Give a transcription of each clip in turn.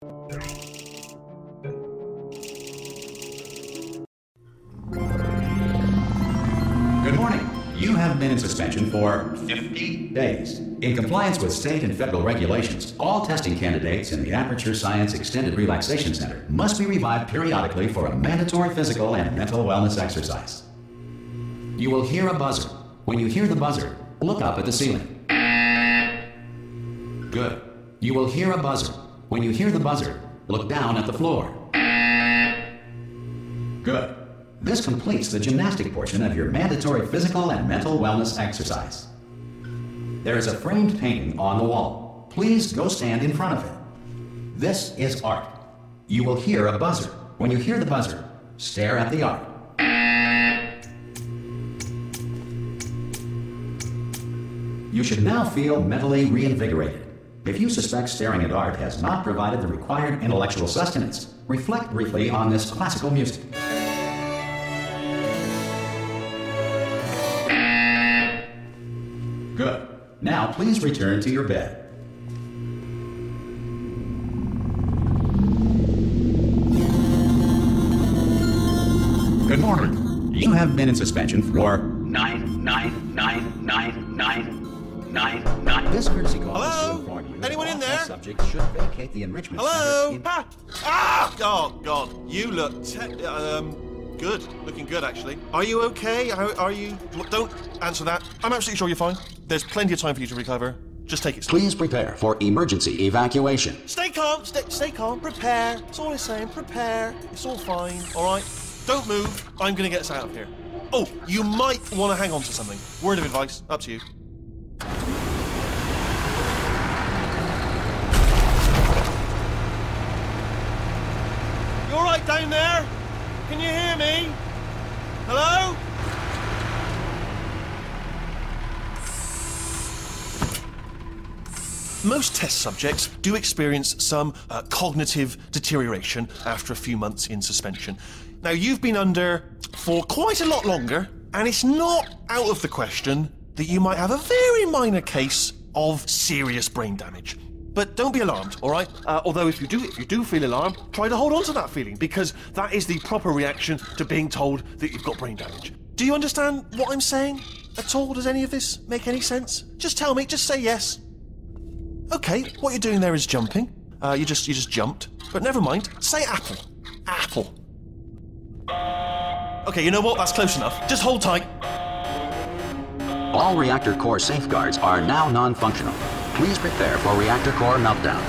Good morning. You have been in suspension for 50 days. In compliance with state and federal regulations, all testing candidates in the Aperture Science Extended Relaxation Center must be revived periodically for a mandatory physical and mental wellness exercise. You will hear a buzzer. When you hear the buzzer, look up at the ceiling. Good. You will hear a buzzer. When you hear the buzzer, look down at the floor. Good. This completes the gymnastic portion of your mandatory physical and mental wellness exercise. There is a framed painting on the wall. Please go stand in front of it. This is art. You will hear a buzzer. When you hear the buzzer, stare at the art. You should now feel mentally reinvigorated. If you suspect staring at art has not provided the required intellectual sustenance, reflect briefly on this classical music. Good. Now please return to your bed. Good morning. You have been in suspension for 9999999. This courtesy call is to inform you. Anyone in there? Subjects should vacate the enrichment Hello? center. Oh, God. You look good. Looking good, actually. Are you okay? Are you... Don't answer that. I'm absolutely sure you're fine. There's plenty of time for you to recover. Just take it slow. Please prepare for emergency evacuation. Stay calm. Stay calm. Prepare. That's all I'm saying. Prepare. It's all fine. All right? Don't move. I'm going to get us out of here. Oh, you might want to hang on to something. Word of advice. Up to you. You all right down there? Can you hear me? Hello? Most test subjects do experience some cognitive deterioration after a few months in suspension. Now, you've been under for quite a lot longer, and it's not out of the question that you might have a very minor case of serious brain damage. But don't be alarmed, all right? Although if you do feel alarmed, try to hold on to that feeling, because that is the proper reaction to being told that you've got brain damage. Do you understand what I'm saying at all? Does any of this make any sense? Just tell me, just say yes. Okay, what you're doing there is jumping. You just jumped. But never mind, say apple. Apple. Okay, you know what? That's close enough. Just hold tight. All reactor core safeguards are now non-functional. Please prepare for reactor core meltdown.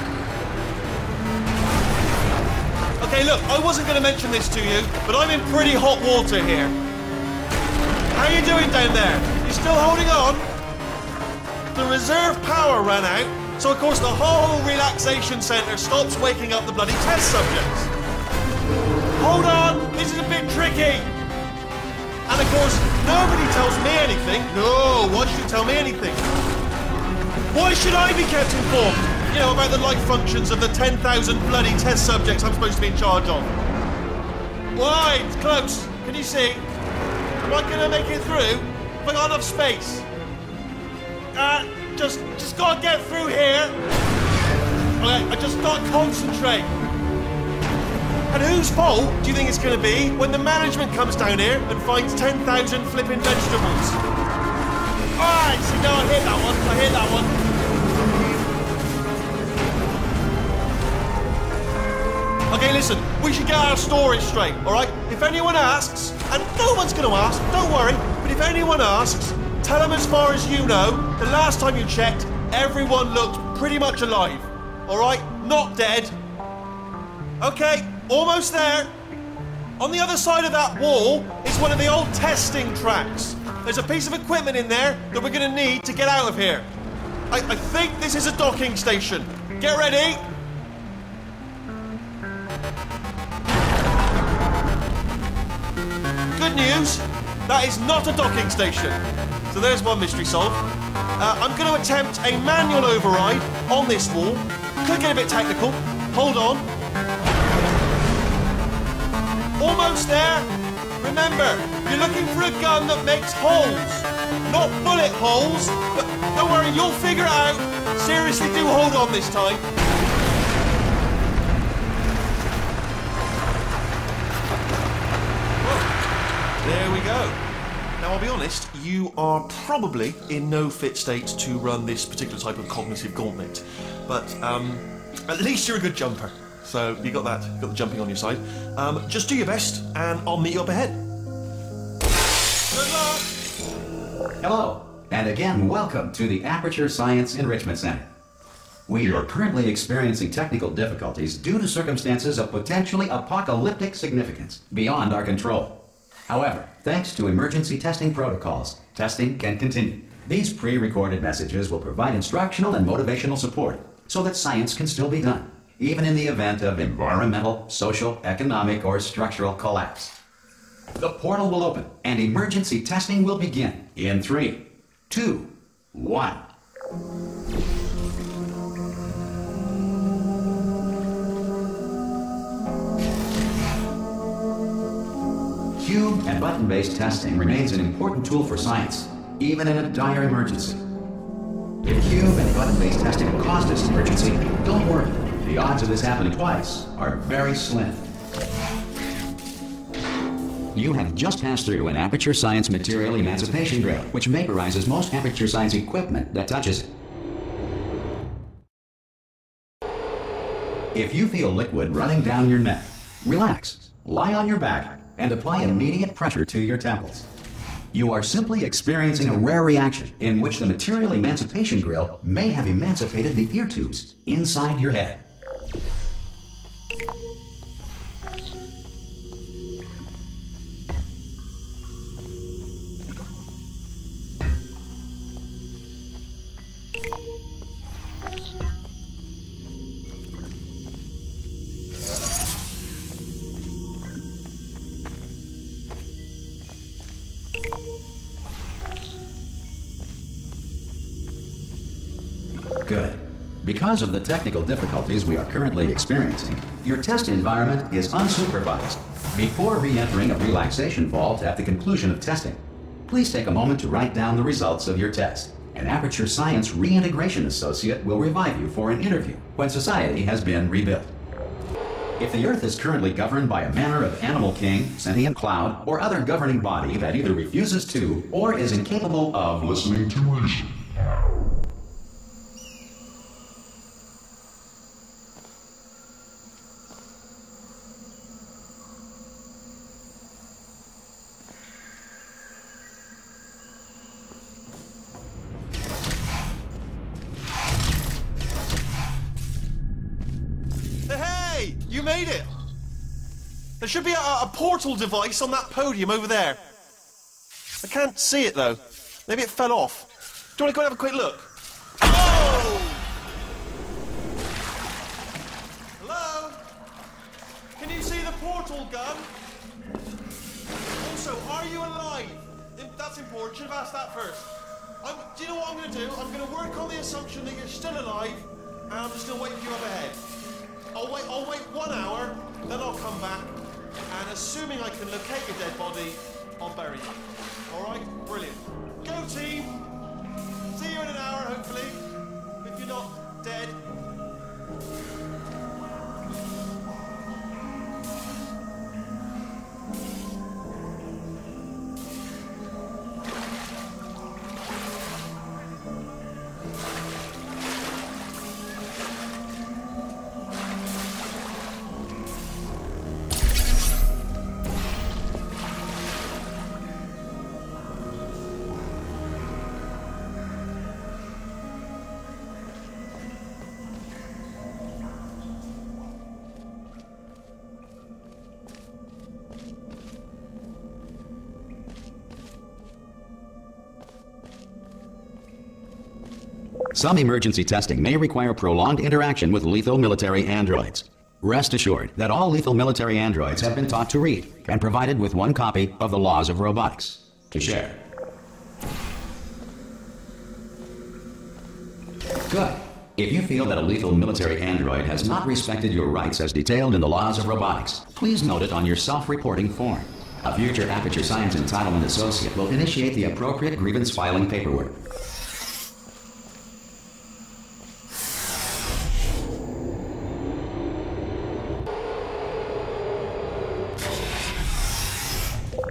Okay, look, I wasn't going to mention this to you, but I'm in pretty hot water here. How you doing down there? You still holding on? The reserve power ran out, so of course the whole relaxation centre stops waking up the bloody test subjects. Hold on, this is a bit tricky. And of course, nobody tells me anything. No, why should you tell me anything? Why should I be kept informed? You know, about the life functions of the 10,000 bloody test subjects I'm supposed to be in charge of. Why? It's close. Can you see? Am I gonna make it through? Have I got enough space? Just gotta get through here. Okay, I just gotta concentrate. And whose fault do you think it's gonna be when the management comes down here and finds 10,000 flipping vegetables? Alright, so no, I hit that one. I hit that one. Okay, listen, we should get our story straight, alright? If anyone asks, and no one's gonna ask, don't worry, but if anyone asks, tell them as far as you know, the last time you checked, everyone looked pretty much alive. Alright? Not dead. Okay, almost there. On the other side of that wall is one of the old testing tracks. There's a piece of equipment in there that we're going to need to get out of here. I think this is a docking station. Get ready. Good news, that is not a docking station. So there's one mystery solved. I'm going to attempt a manual override on this wall. Could get a bit technical. Hold on. Almost there. Remember, you're looking for a gun that makes holes, not bullet holes. But don't worry, you'll figure it out. Seriously, do hold on this time. honest, you are probably in no fit state to run this particular type of cognitive gauntlet. But at least you're a good jumper. So you got that, got the jumping on your side. Just do your best, and I'll meet you up ahead. Good luck! Hello, and again, welcome to the Aperture Science Enrichment Center. We are currently experiencing technical difficulties due to circumstances of potentially apocalyptic significance beyond our control. However, thanks to emergency testing protocols, testing can continue. These pre-recorded messages will provide instructional and motivational support so that science can still be done, even in the event of environmental, social, economic, or structural collapse. The portal will open, and emergency testing will begin in 3, 2, 1. Cube and button-based testing remains an important tool for science, even in a dire emergency. If cube and button-based testing caused this emergency, don't worry. The odds of this happening twice are very slim. You have just passed through an Aperture Science material emancipation drill, which vaporizes most Aperture Science equipment that touches it. If you feel liquid running down your neck, relax, lie on your back, and apply immediate pressure to your temples. You are simply experiencing a rare reaction in which the material emancipation grill may have emancipated the ear tubes inside your head. Good. Because of the technical difficulties we are currently experiencing, your test environment is unsupervised. Before re-entering a relaxation vault at the conclusion of testing, please take a moment to write down the results of your test. An Aperture Science Reintegration Associate will revive you for an interview when society has been rebuilt. If the Earth is currently governed by a manner of animal king, sentient cloud, or other governing body that either refuses to or is incapable of listening to reason, you made it! There should be a portal device on that podium over there. I can't see it though. Maybe it fell off. Do you want to go and have a quick look? Oh! Hello? Can you see the portal gun? Also, are you alive? That's important. Should have asked that first. Do you know what I'm going to do? I'm going to work on the assumption that you're still alive, and I'm just going to wait for you up ahead. I'll wait 1 hour, then I'll come back, and assuming I can locate your dead body, I'll bury you. Alright? Brilliant. Go team! See you in an hour, hopefully, if you're not dead. Some emergency testing may require prolonged interaction with lethal military androids. Rest assured that all lethal military androids have been taught to read and provided with 1 copy of the Laws of Robotics to share. Good. If you feel that a lethal military android has not respected your rights as detailed in the Laws of Robotics, please note it on your self-reporting form. A future Aperture Science Entitlement Associate will initiate the appropriate grievance filing paperwork.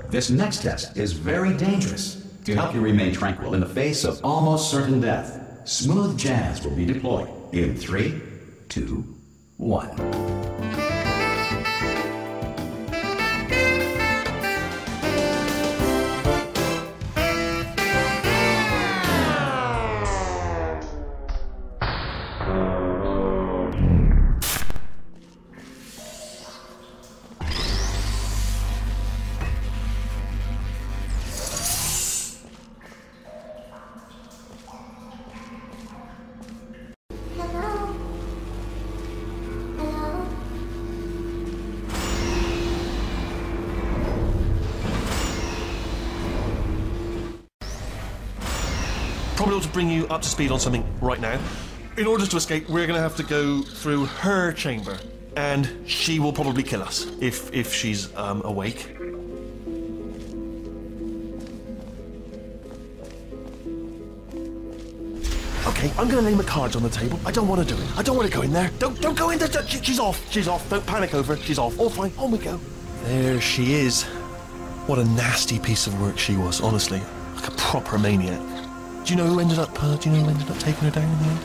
This next test is very dangerous. Do to help you remain tranquil in the face of almost certain death. Smooth jazz will be deployed in 3, 2, 1. Probably ought to bring you up to speed on something right now. In order to escape, we're going to have to go through her chamber, and she will probably kill us if she's awake. Okay, I'm going to lay my cards on the table. I don't want to do it. I don't want to go in there. Don't go in there. She's off. She's off. Don't panic over her. She's off. All fine. On we go. There she is. What a nasty piece of work she was, honestly. Like a proper maniac. Do you know who ended up taking her down in the end?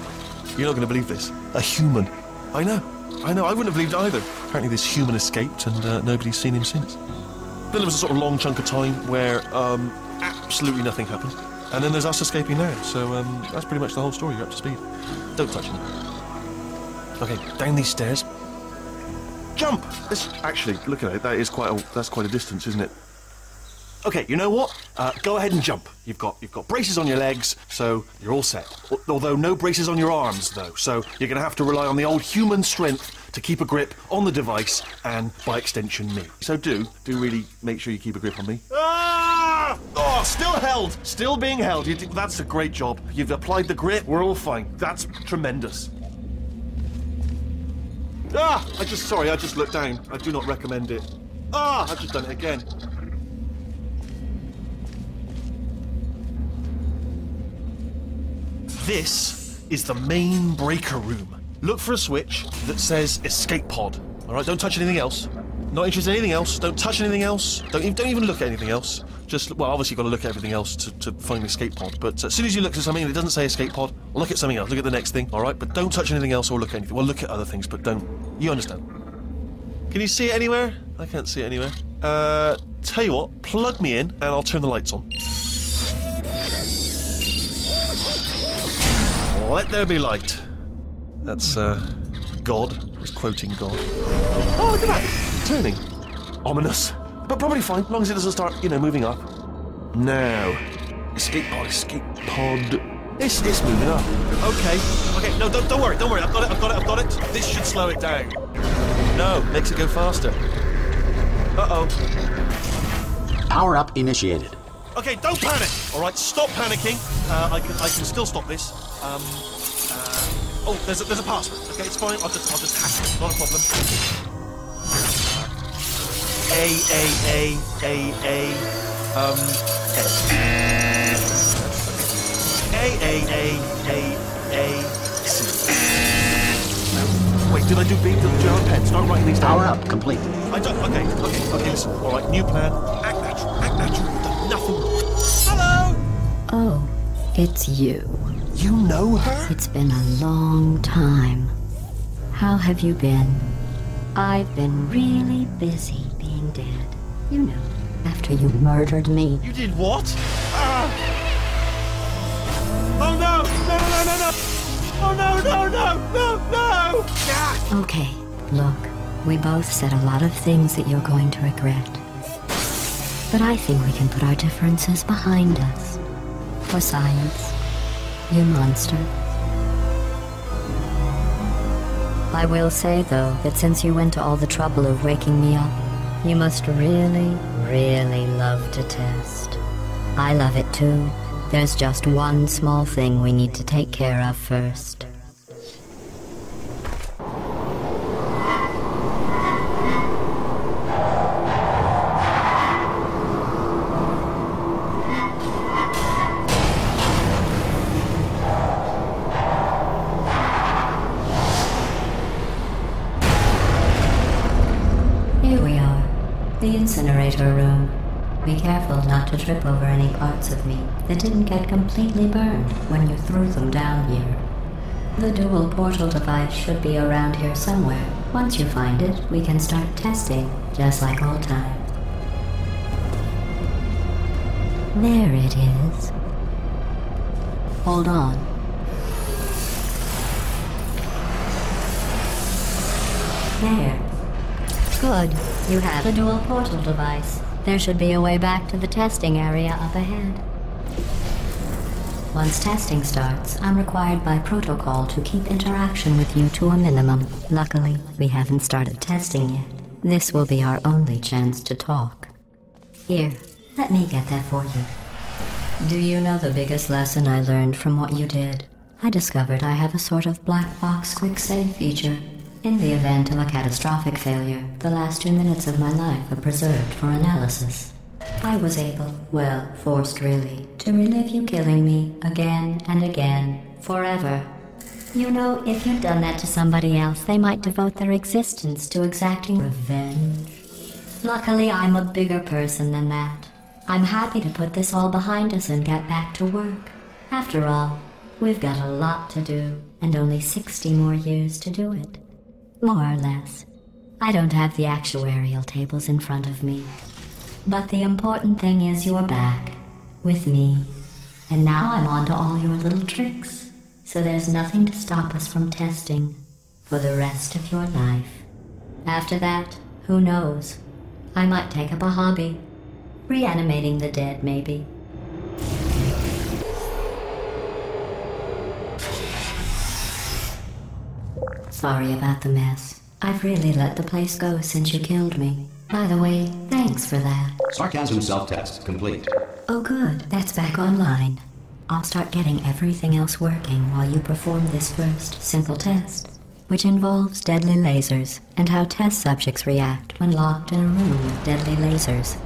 You're not going to believe this. A human. I know. I wouldn't have believed it either. Apparently this human escaped and nobody's seen him since. Then there was a sort of long chunk of time where absolutely nothing happened. And then there's us escaping now. So that's pretty much the whole story. You're up to speed. Don't touch me. Okay, down these stairs. Jump! Actually, look at it. That's quite a distance, isn't it? Okay, you know what? Go ahead and jump. You've got braces on your legs, so you're all set. Although no braces on your arms, though. So you're going to have to rely on the old human strength to keep a grip on the device and, by extension, me. So do really make sure you keep a grip on me. Ah! Oh, still held. Still being held. That's a great job. You've applied the grip. We're all fine. That's tremendous. Ah! I just looked down. I do not recommend it. Ah! I've just done it again. This is the main breaker room. Look for a switch that says escape pod. All right, don't touch anything else. Not interested in anything else. Don't touch anything else. Don't even look at anything else. Well, obviously you've got to look at everything else to find the escape pod. But as soon as you look at something and it doesn't say escape pod, look at something else. Look at the next thing, all right? But don't touch anything else or look at anything. Well, look at other things, but don't. You understand? Can you see it anywhere? I can't see it anywhere. Tell you what, plug me in and I'll turn the lights on. Let there be light. That's, God. He's quoting God. Oh, look at that! Turning. Ominous. But probably fine, as long as it doesn't start, moving up. Now. Escape pod. It's moving up. Okay, no, don't worry. I've got it. This should slow it down. No, makes it go faster. Uh-oh. Power up initiated. Okay, don't panic! Alright, stop panicking. I can still stop this. Oh, there's a password. Okay, it's fine. I'll just hack it. Not a problem. Wait, did I do B? Did I pen? Start writing these down. Power up complete. I don't. Okay, listen. Alright, new plan. Act natural. Nothing. Hello! Oh, it's you. You know her? It's been a long time. How have you been? I've been really busy being dead. You know, after you murdered me. You did what? Oh no! No! Oh no! Ah! Okay, look, we both said a lot of things that you're going to regret. But I think we can put our differences behind us. For science, you monster. I will say, though, that since you went to all the trouble of waking me up, you must really, really love to test. I love it too. There's just one small thing we need to take care of first. Here we are, the incinerator room. Be careful not to trip over any parts of me that didn't get completely burned when you threw them down here. The dual portal device should be around here somewhere. Once you find it, we can start testing, just like old times. There it is. Hold on. There. Good. You have the dual portal device. There should be a way back to the testing area up ahead. Once testing starts, I'm required by protocol to keep interaction with you to a minimum. Luckily, we haven't started testing yet. This will be our only chance to talk. Here, let me get that for you. Do you know the biggest lesson I learned from what you did? I discovered I have a sort of black box quick save feature. In the event of a catastrophic failure, the last 2 minutes of my life are preserved for analysis. I was able, well, forced really, to relive you killing me again and again, forever. You know, if you'd done that to somebody else, they might devote their existence to exacting revenge. Luckily, I'm a bigger person than that. I'm happy to put this all behind us and get back to work. After all, we've got a lot to do, and only 60 more years to do it. More or less. I don't have the actuarial tables in front of me. But the important thing is you're back, with me. And now I'm on to all your little tricks, so there's nothing to stop us from testing for the rest of your life. After that, who knows? I might take up a hobby. Reanimating the dead, maybe. Sorry about the mess. I've really let the place go since you killed me. By the way, thanks for that. Sarcasm self-test complete. Oh good, that's back online. I'll start getting everything else working while you perform this first simple test, which involves deadly lasers and how test subjects react when locked in a room with deadly lasers.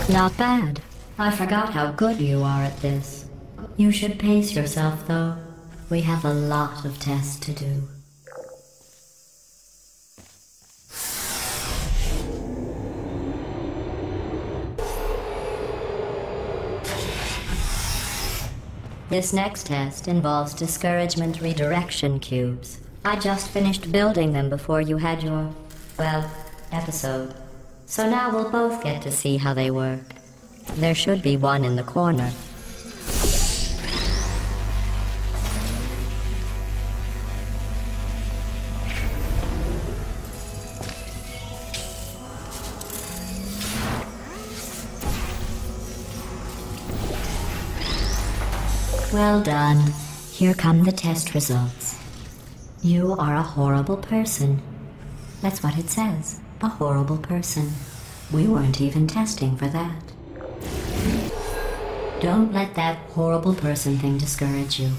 Not bad. I forgot how good you are at this. You should pace yourself, though. We have a lot of tests to do. This next test involves discouragement redirection cubes. I just finished building them before you had your, well, episode. So now we'll both get to see how they work. There should be one in the corner. Well done. Here come the test results. You are a horrible person. That's what it says. A horrible person. We weren't even testing for that. Don't let that horrible person thing discourage you.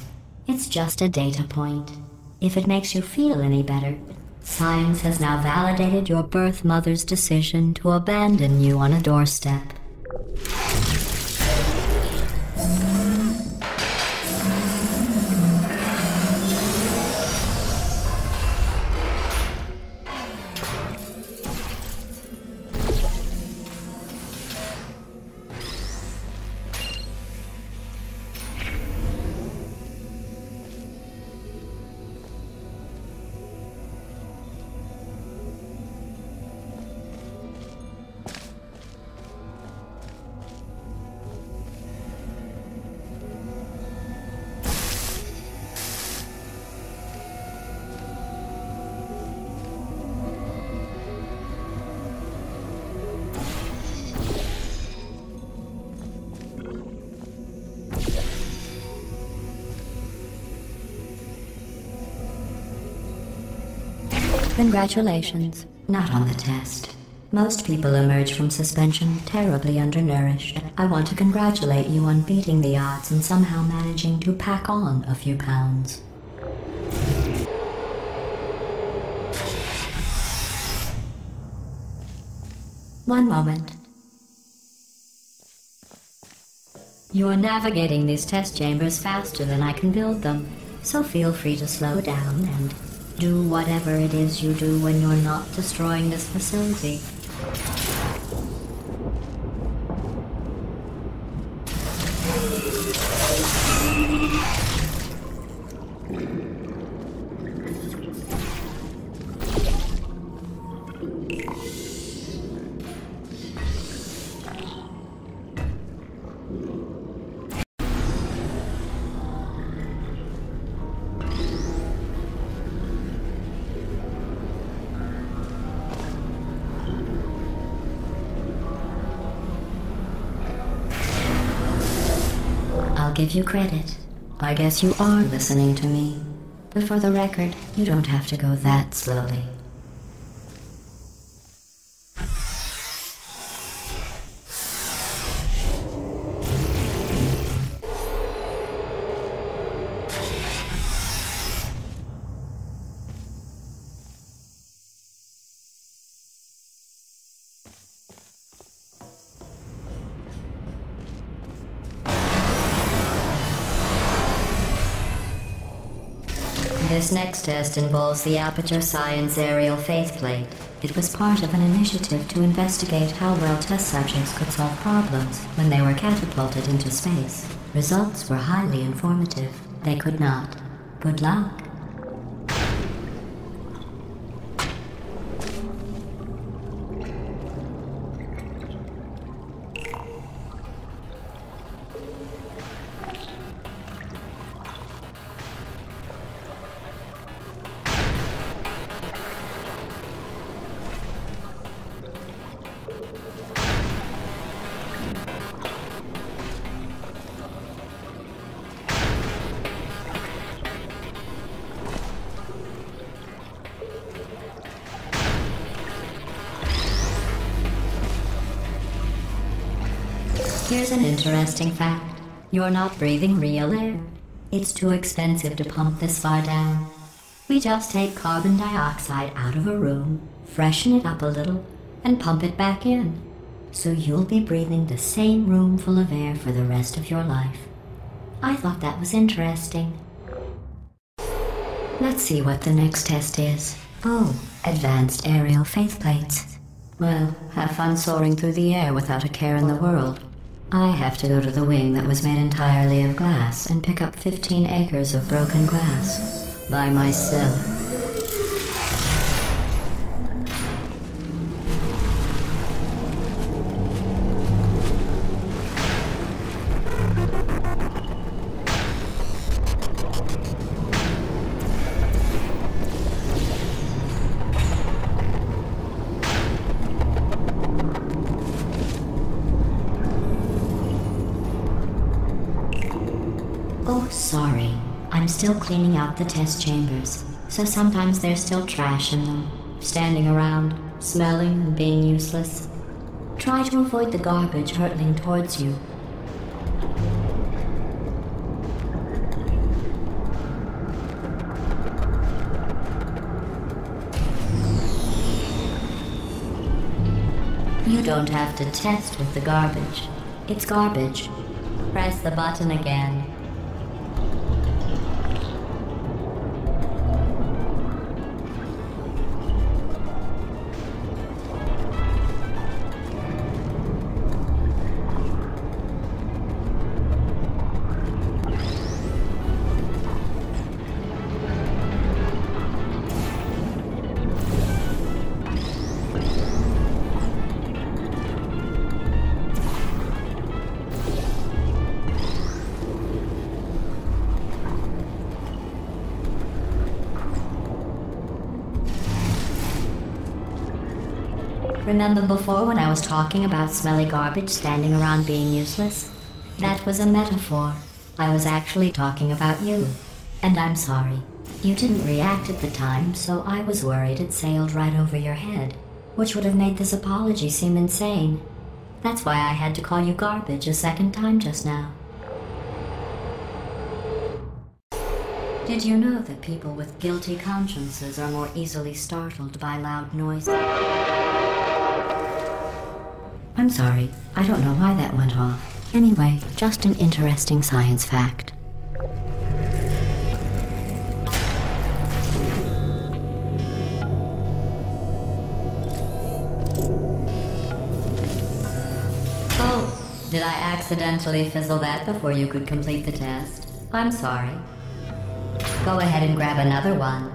It's just a data point. If it makes you feel any better, science has now validated your birth mother's decision to abandon you on a doorstep. Congratulations. Not on the test. Most people emerge from suspension terribly undernourished. I want to congratulate you on beating the odds and somehow managing to pack on a few pounds. One moment. You're navigating these test chambers faster than I can build them, so feel free to slow down and do whatever it is you do when you're not destroying this facility. I'll give you credit. I guess you are listening to me. But for the record, you don't have to go that slowly. This next test involves the Aperture Science Aerial Faceplate. It was part of an initiative to investigate how well test subjects could solve problems when they were catapulted into space. Results were highly informative. They could not. Good luck. Here's an interesting fact. You're not breathing real air. It's too expensive to pump this far down. We just take carbon dioxide out of a room, freshen it up a little, and pump it back in. So you'll be breathing the same room full of air for the rest of your life. I thought that was interesting. Let's see what the next test is. Oh, advanced aerial faceplates. Well, have fun soaring through the air without a care in the world. I have to go to the wing that was made entirely of glass and pick up 15 acres of broken glass by myself. Oh, sorry. I'm still cleaning out the test chambers, so sometimes there's still trash in them, standing around, smelling and being useless. Try to avoid the garbage hurtling towards you. You don't have to test with the garbage. It's garbage. Press the button again. Remember before when I was talking about smelly garbage standing around being useless? That was a metaphor. I was actually talking about you. And I'm sorry. You didn't react at the time, so I was worried it sailed right over your head, which would have made this apology seem insane. That's why I had to call you garbage a second time just now. Did you know that people with guilty consciences are more easily startled by loud noises? I'm sorry. I don't know why that went off. Anyway, just an interesting science fact. Oh, did I accidentally fizzle that before you could complete the test? I'm sorry. Go ahead and grab another one.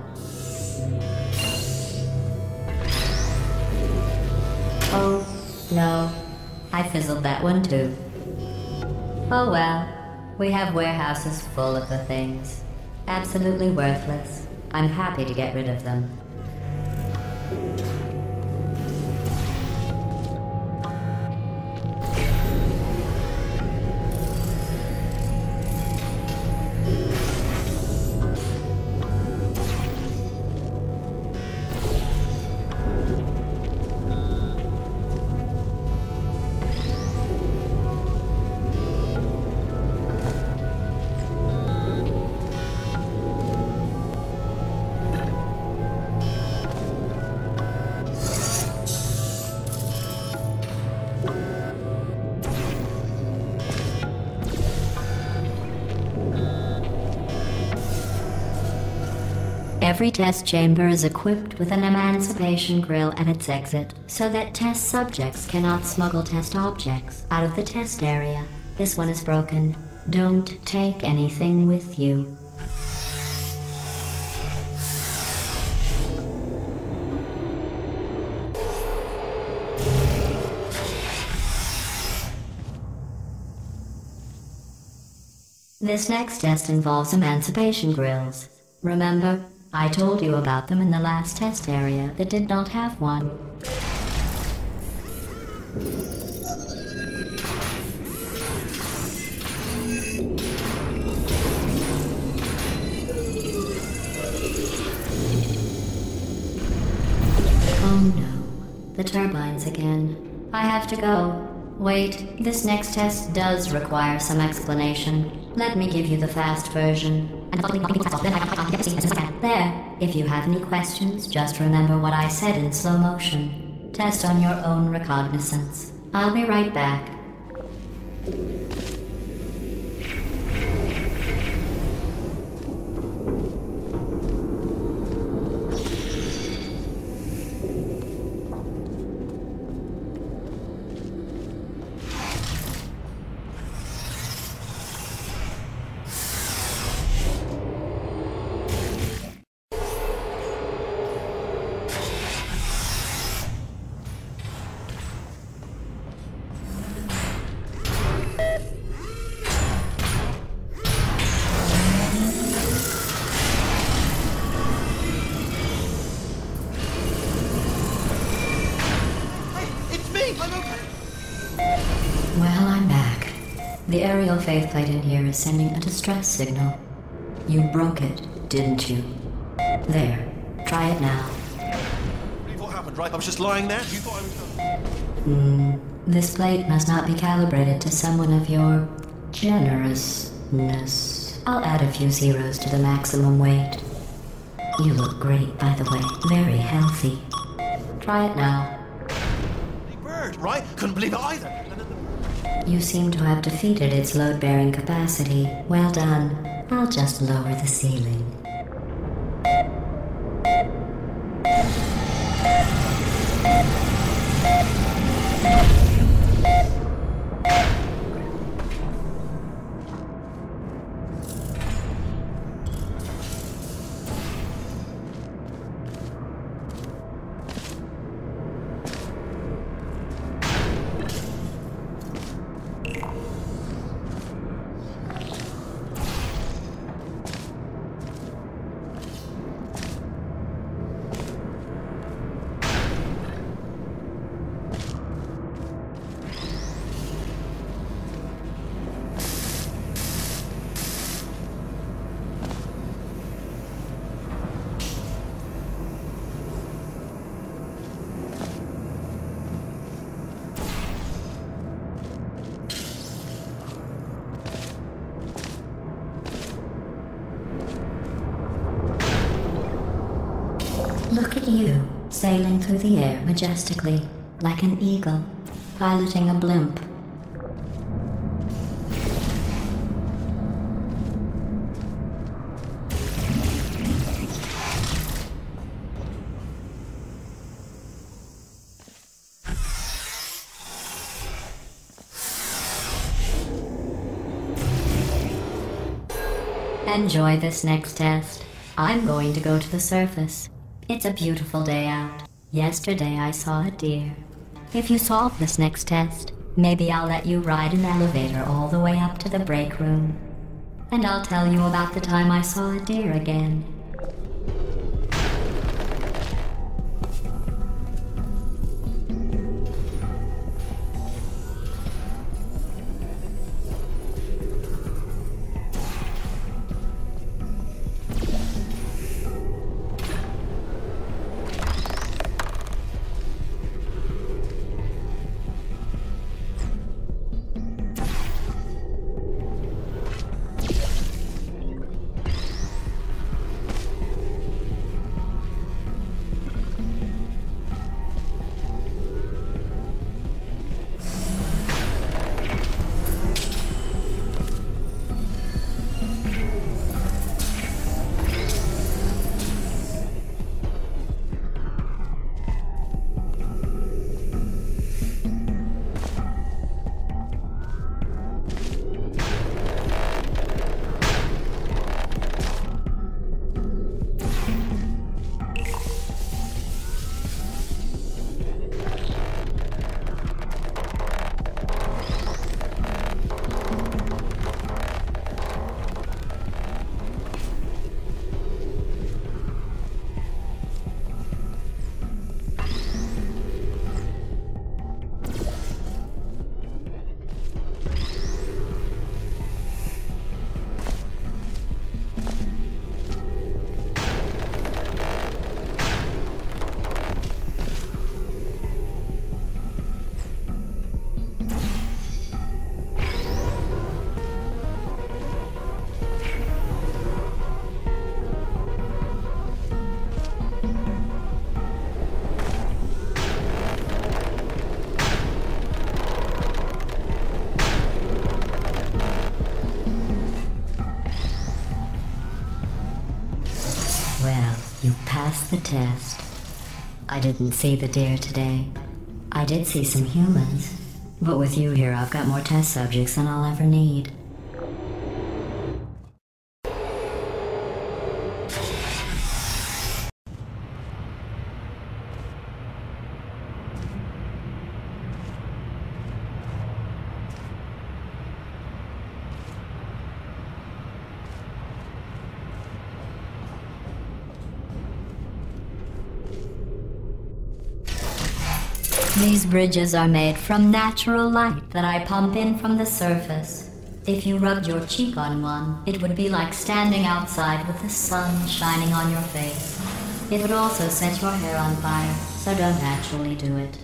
Oh, no. I fizzled that one too. Oh well. We have warehouses full of the things. Absolutely worthless. I'm happy to get rid of them. Every test chamber is equipped with an emancipation grill at its exit, so that test subjects cannot smuggle test objects out of the test area. This one is broken. Don't take anything with you. This next test involves emancipation grills. Remember? I told you about them in the last test area that did not have one. Oh no, the turbines again. I have to go. Wait, this next test does require some explanation. Let me give you the fast version. There, if you have any questions, just remember what I said in slow motion. Test on your own recognizance. I'll be right back. Well, I'm back. The aerial faceplate in here is sending a distress signal. You broke it, didn't you? There. Try it now. What happened, right? I was just lying there. You thought I was... This plate must not be calibrated to someone of your generousness. I'll add a few zeros to the maximum weight. You look great, by the way. Very healthy. Try it now. Bird, right? Couldn't believe it either. You seem to have defeated its load-bearing capacity. Well done. I'll just lower the ceiling. Look at you, sailing through the air majestically, like an eagle. piloting a blimp. Enjoy this next test. I'm going to go to the surface. It's a beautiful day out. Yesterday I saw a deer. If you solve this next test, maybe I'll let you ride an elevator all the way up to the break room. And I'll tell you about the time I saw a deer again. You passed the test. I didn't see the deer today. I did see some humans. But with you here, I've got more test subjects than I'll ever need. These bridges are made from natural light that I pump in from the surface. If you rubbed your cheek on one, it would be like standing outside with the sun shining on your face. It would also set your hair on fire, so don't actually do it.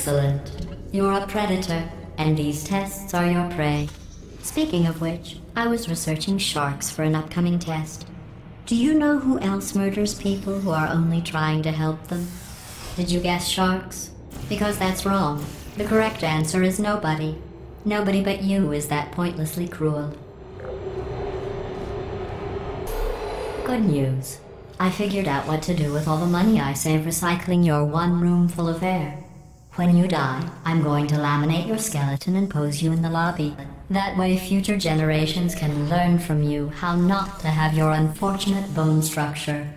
Excellent. You're a predator, and these tests are your prey. Speaking of which, I was researching sharks for an upcoming test. Do you know who else murders people who are only trying to help them? Did you guess sharks? Because that's wrong. The correct answer is nobody. Nobody but you is that pointlessly cruel. Good news. I figured out what to do with all the money I save recycling your one room full of air. When you die, I'm going to laminate your skeleton and pose you in the lobby. That way future generations can learn from you how not to have your unfortunate bone structure.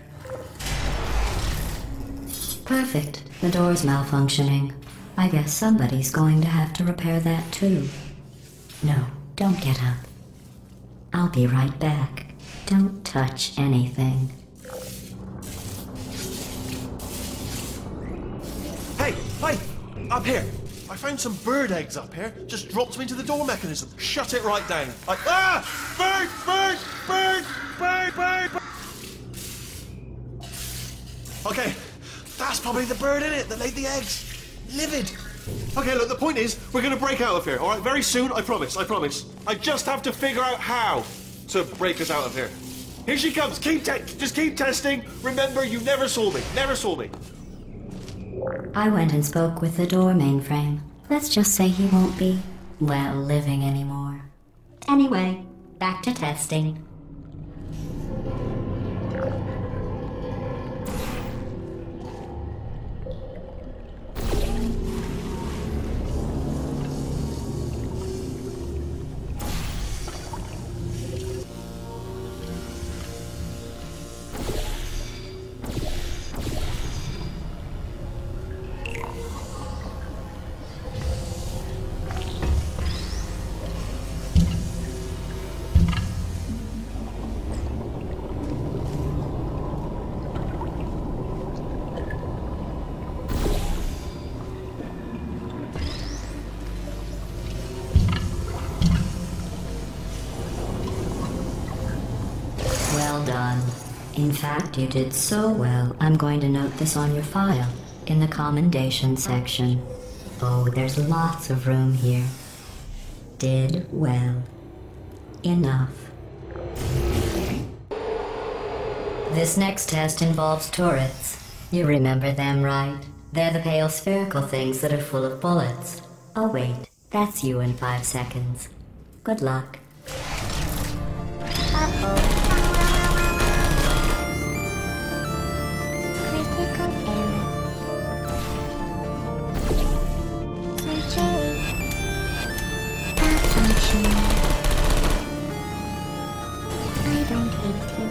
Perfect. The door's malfunctioning. I guess somebody's going to have to repair that too. No, don't get up. I'll be right back. Don't touch anything. Hey! Up here! I found some bird eggs up here. Just dropped them into the door mechanism. Shut it right down. Bird! Okay, that's probably the bird in it that laid the eggs. Livid. Okay, look, the point is, we're gonna break out of here, alright? Very soon, I promise. I just have to figure out how to break us out of here. Here she comes. Just keep testing. Remember, you never saw me. I went and spoke with the door mainframe. Let's just say he won't be, well, living anymore. Anyway, back to testing. Well done. In fact, you did so well, I'm going to note this on your file, in the commendation section. Oh, there's lots of room here. Did well. Enough. This next test involves turrets. You remember them, right? They're the pale spherical things that are full of bullets. Oh wait, that's you in 5 seconds. Good luck. Uh-oh. I don't hate you.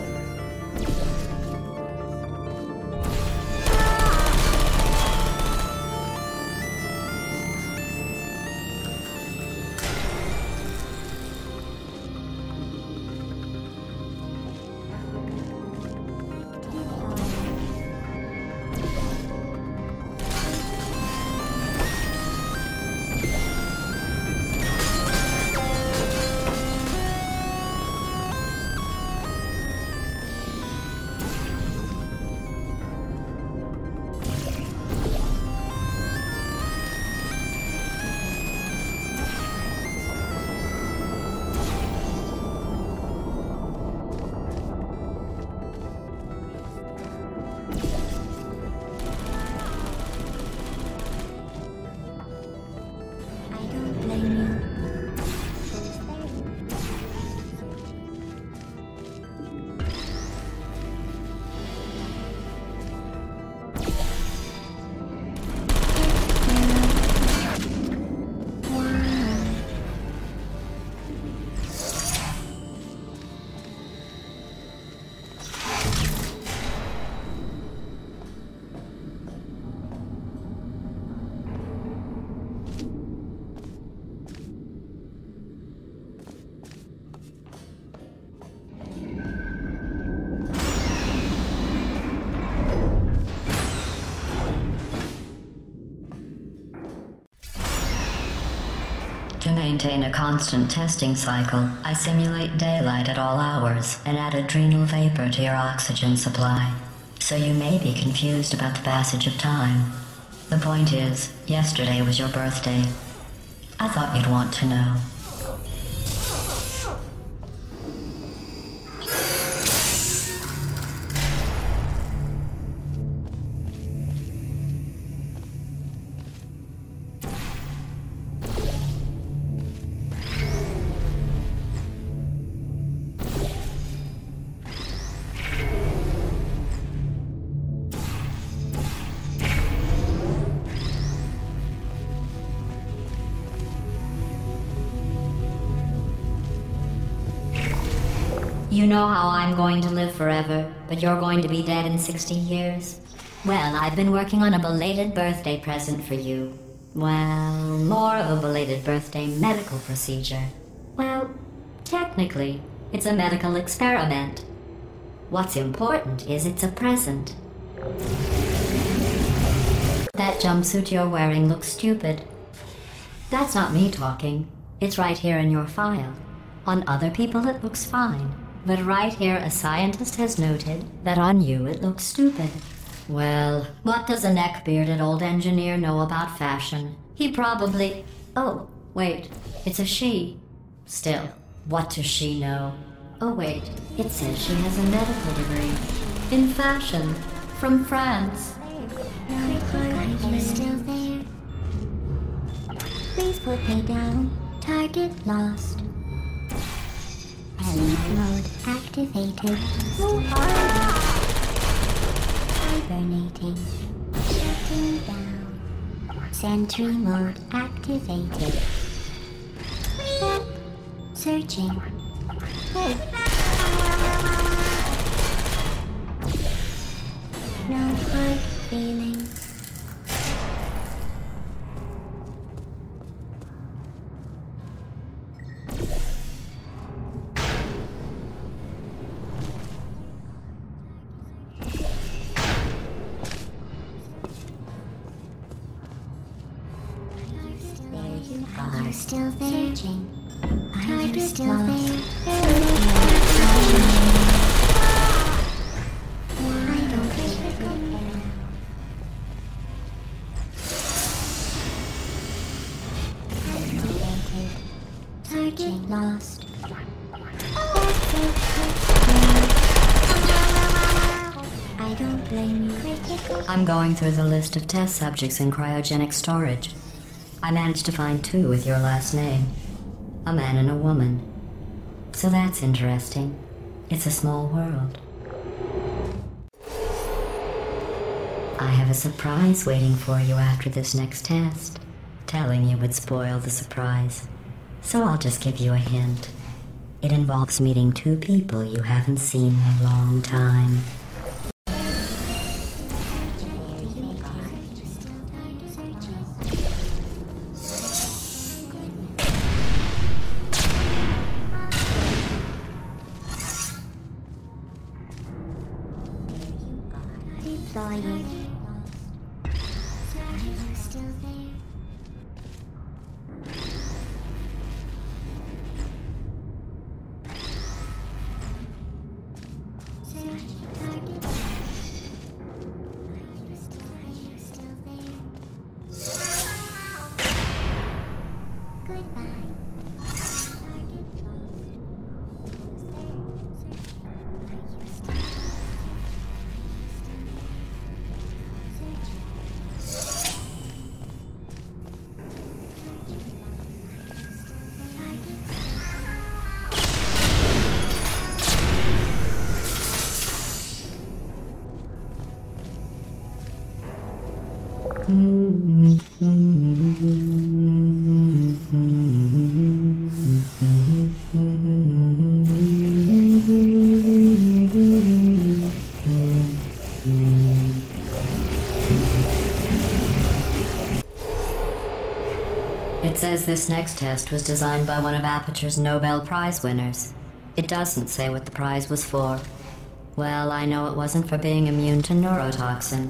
To maintain a constant testing cycle, I simulate daylight at all hours and add adrenal vapor to your oxygen supply. So you may be confused about the passage of time. The point is, yesterday was your birthday. I thought you'd want to know. You know how I'm going to live forever, but you're going to be dead in 60 years? Well, I've been working on a belated birthday present for you. Well, more of a belated birthday medical procedure. Well, technically, it's a medical experiment. What's important is it's a present. That jumpsuit you're wearing looks stupid. That's not me talking. It's right here in your file. On other people it looks fine. But right here a scientist has noted that on you it looks stupid. Well, what does a neck-bearded old engineer know about fashion? He probably... Oh, wait, it's a she. Still, what does she know? Oh wait, it says she has a medical degree. In fashion. From France. Are you still there? Please put me down. Target lost. Sleep mode activated. Hibernating. Shutting down. Sentry mode activated. Searching. No hard feelings. Are you still there? Searching. Are you still there? Why don't we go? Target lost. I don't blame you. I'm going through the list of test subjects in cryogenic storage. I managed to find 2 with your last name. A man and a woman. So that's interesting. It's a small world. I have a surprise waiting for you after this next test. Telling you would spoil the surprise. So I'll just give you a hint. It involves meeting 2 people you haven't seen in a long time. Deploying. Are you still there? Search target. Are you still there? Goodbye. Target It says this next test was designed by one of Aperture's Nobel Prize winners. It doesn't say what the prize was for. Well, I know it wasn't for being immune to neurotoxin.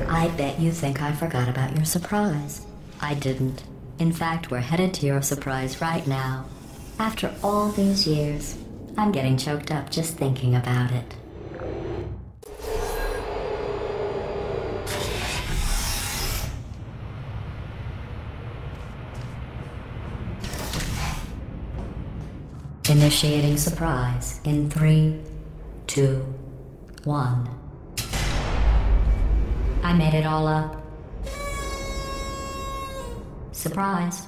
I bet you think I forgot about your surprise. I didn't. In fact, we're headed to your surprise right now. After all these years, I'm getting choked up just thinking about it. Initiating surprise in 3, 2, 1. I made it all up. Surprise.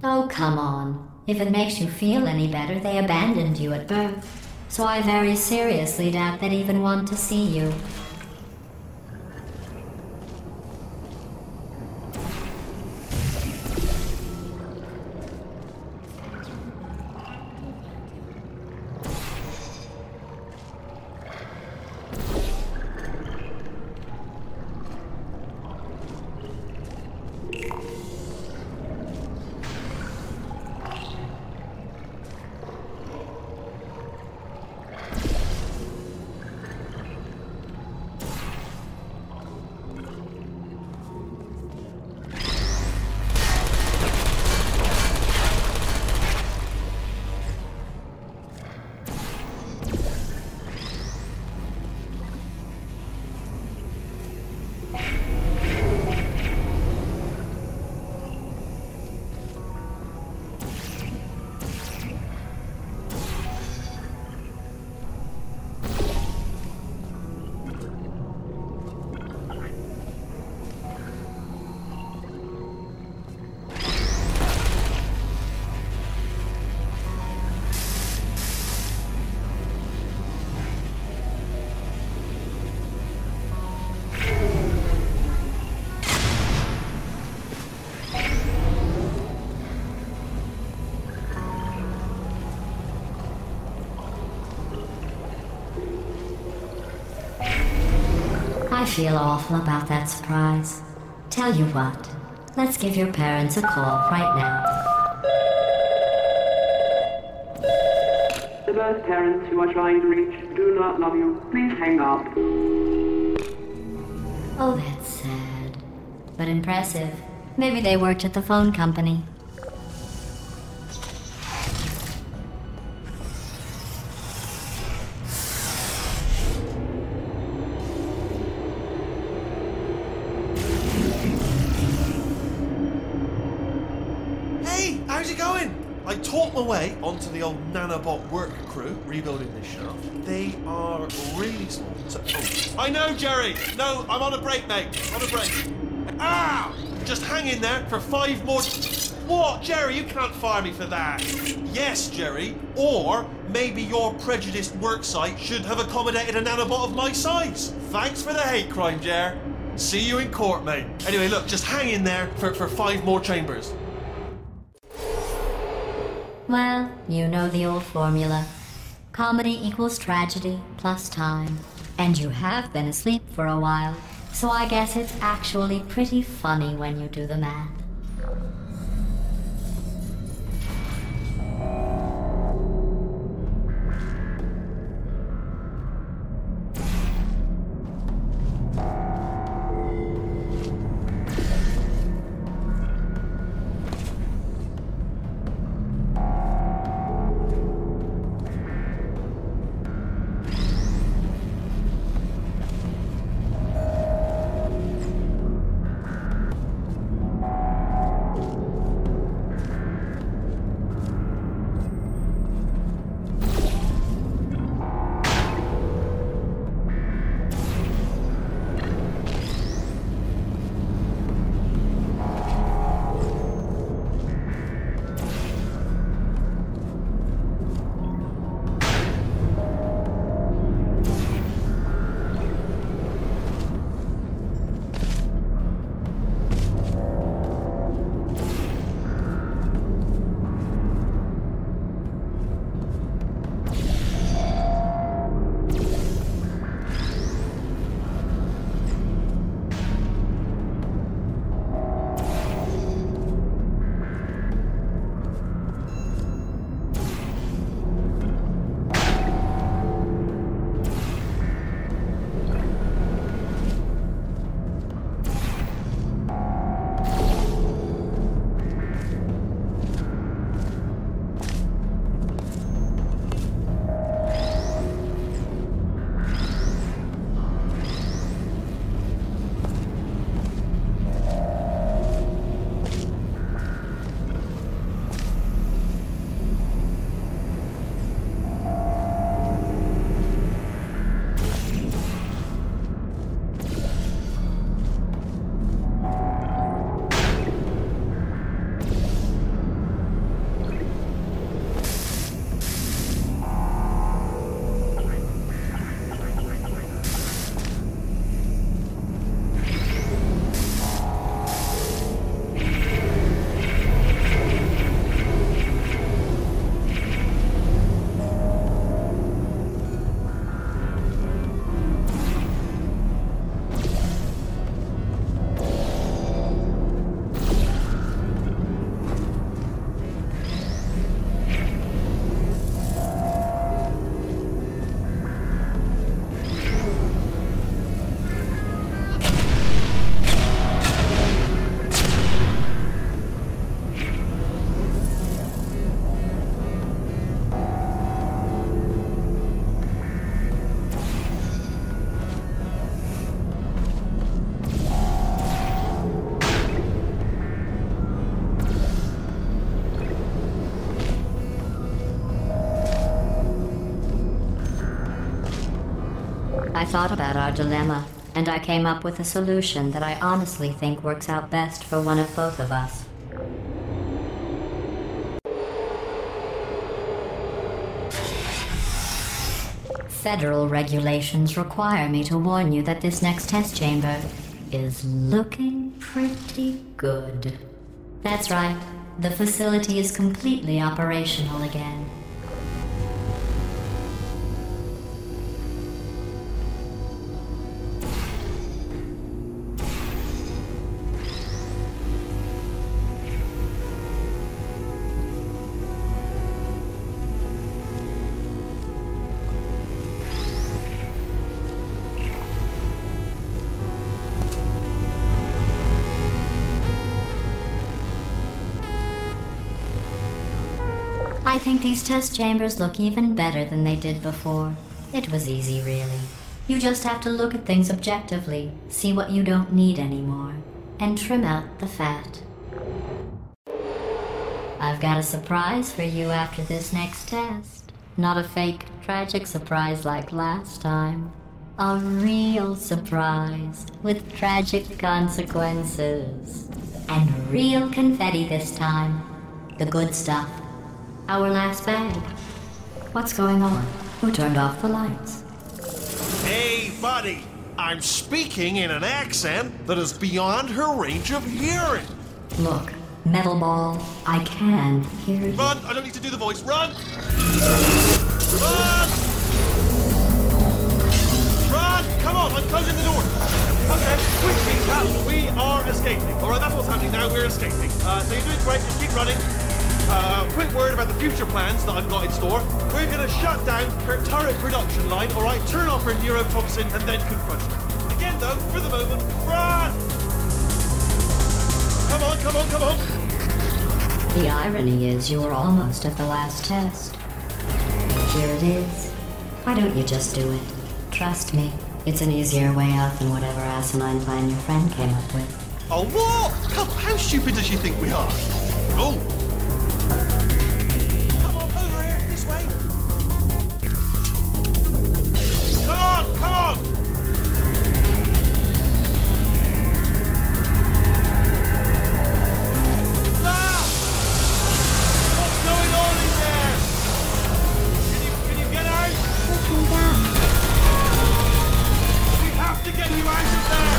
Oh, come on. If it makes you feel any better, they abandoned you at birth. So I very seriously doubt they'd even want to see you. I feel awful about that surprise. Tell you what, let's give your parents a call right now. The birth parents you are trying to reach do not love you. Please hang up. Oh, that's sad. But impressive. Maybe they worked at the phone company. How's it going? I talked my way onto the old nanobot work crew rebuilding this shaft. They are really small. So, I know, Jerry! No, I'm on a break, mate. On a break. Ah! Just hang in there for 5 more... What? Jerry, you can't fire me for that. Yes, Jerry. Or maybe your prejudiced worksite should have accommodated a nanobot of my size. Thanks for the hate crime, Jer. See you in court, mate. Anyway, look, just hang in there for 5 more chambers. Well, you know the old formula. Comedy equals tragedy plus time. And you have been asleep for a while, so I guess it's actually pretty funny when you do the math. thought about our dilemma, and I came up with a solution that I honestly think works out best for one of both of us. Federal regulations require me to warn you that this next test chamber is looking pretty good. That's right, the facility is completely operational again. I think these test chambers look even better than they did before. It was easy, really. You just have to look at things objectively, see what you don't need anymore, and trim out the fat. I've got a surprise for you after this next test. Not a fake, tragic surprise like last time. A real surprise, with tragic consequences. And real confetti this time. The good stuff. Our last bag. What's going on? Who turned off the lights? Hey, buddy! I'm speaking in an accent that is beyond her range of hearing. Look, Metal Ball, I can hear you. Run! I don't need to do the voice. Run! Run! Run! Come on, I'm closing the door. Okay, quick recap. We are escaping. Alright, that's what's happening now. We're escaping. So you're doing great. Just keep running. Quick word about the future plans that I've got in store. We're going to shut down her turret production line, alright? Turn off her neurotoxin and then confront her. Again, though, for the moment, run! Come on, come on, come on! The irony is you were almost at the last test. Here it is. Why don't you just do it? Trust me, it's an easier way out than whatever asinine plan your friend came up with. Oh, what? Come, how stupid does she think we are? Oh! Come on! Ah! What's going on in there? Can you get out? We have to get you out of there!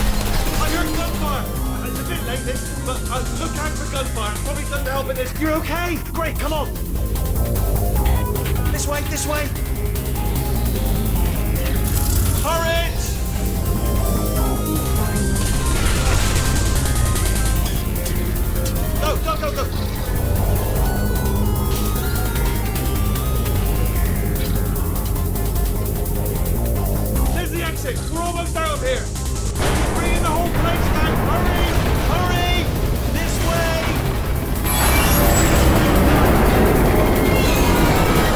I heard gunfire! It's a bit late, but look out for gunfire. It's probably something to help with this. You're okay? Great, come on! This way, this way! Turret! Go, go, go, go! There's the exit. We're almost out of here. Bringing the whole place down. Hurry! Hurry! This way!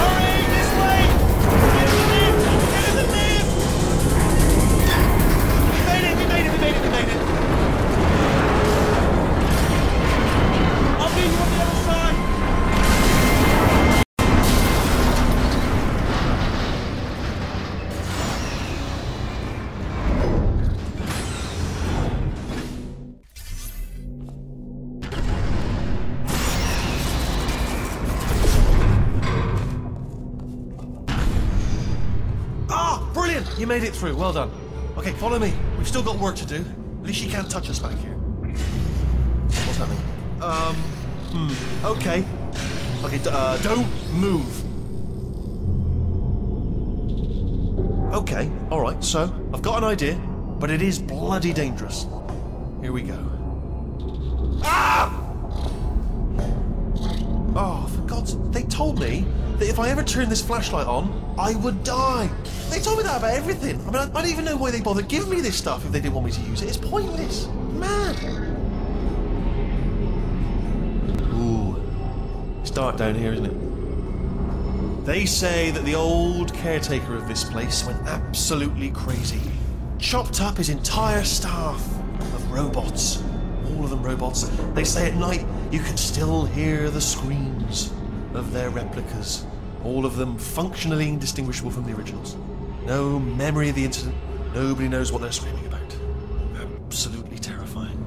Hurry! This way! Get in the lift! Get in the lift! We made it! I'll meet you on the other side! Ah, brilliant! You made it through, well done. Okay, follow me. We've still got work to do. At least she can't touch us back here. What's happening? Okay. Okay, don't move. Okay, alright, so, I've got an idea, but it is bloody dangerous. Here we go. Ah! Oh, for God's sake, they told me that if I ever turned this flashlight on, I would die. They told me that about everything. I mean, I don't even know why they bothered giving me this stuff if they didn't want me to use it. It's pointless. Mad. Ooh. It's dark down here, isn't it? They say that the old caretaker of this place went absolutely crazy. Chopped up his entire staff of robots. All of them robots. They say at night you can still hear the screams of their replicas. All of them functionally indistinguishable from the originals. No memory of the incident, Nobody knows what they're screaming about. Absolutely terrifying.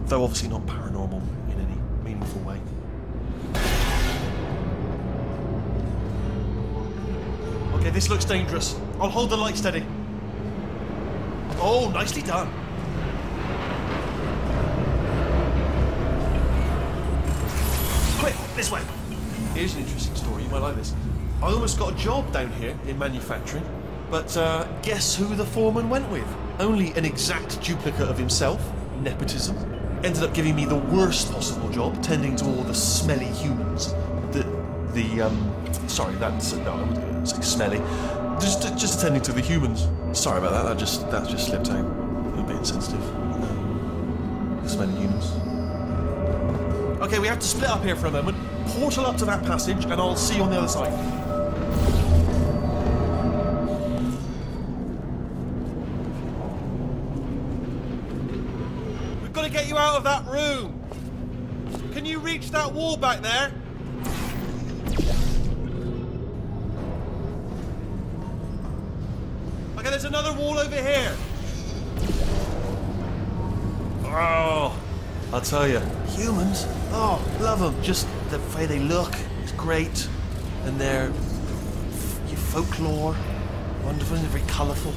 Though obviously not paranormal in any meaningful way. Okay, this looks dangerous. I'll hold the light steady. Oh, nicely done. Quick, this way. Here's an interesting story, you might like this. I almost got a job down here in manufacturing, but guess who the foreman went with? Only an exact duplicate of himself, nepotism. Ended up giving me the worst possible job, tending to all the smelly humans. Sorry, that's, no, I wouldn't say smelly. Just attending to the humans. Sorry about that, that just slipped out. A bit insensitive. The smelly humans. Okay, we have to split up here for a moment. Portal up to that passage, and I'll see you on the other side. We've got to get you out of that room. Can you reach that wall back there? Okay, there's another wall over here. Oh, I'll tell you, humans, oh, love them. Just the way they look is great. And their folklore, wonderful and very colourful.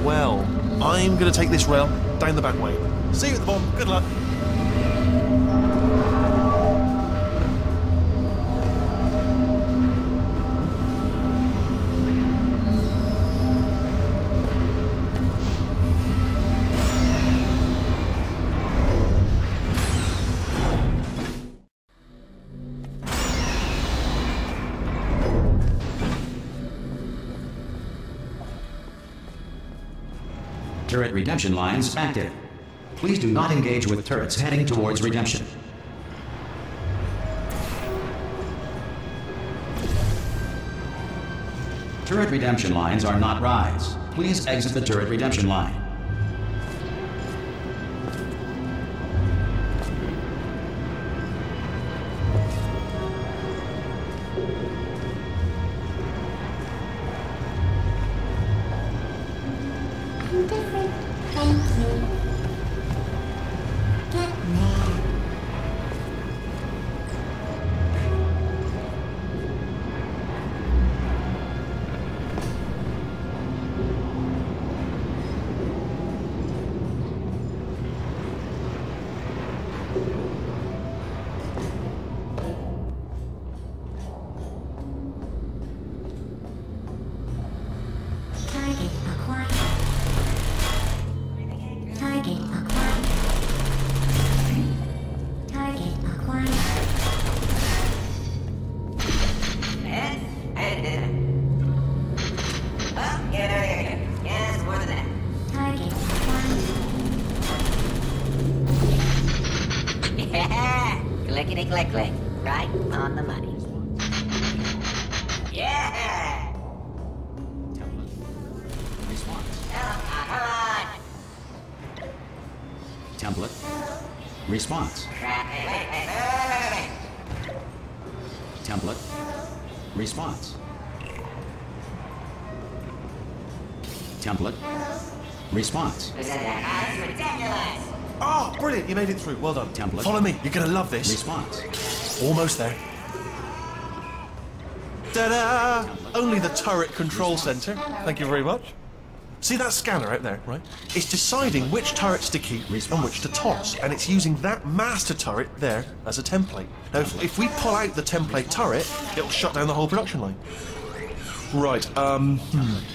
Well, I'm going to take this rail down the back way. See you at the bottom. Good luck. Turret redemption lines active. Please do not engage with turrets heading towards redemption. Turret redemption lines are not rides. Please exit the turret redemption line. Clickety-click-click. Right on the money. Yeah! Response. Come on! Template. Response. Template. Response. Template. Response. That's ridiculous! Oh, brilliant. You made it through. Well done. Template. Follow me. You're going to love this. Response. Almost there. Ta-da! Only the turret control center. Thank you very much. See that scanner out there, right? It's deciding which turrets to keep and which to toss, and it's using that master turret there as a template. Now, if we pull out the template turret, it'll shut down the whole production line. Right, I'm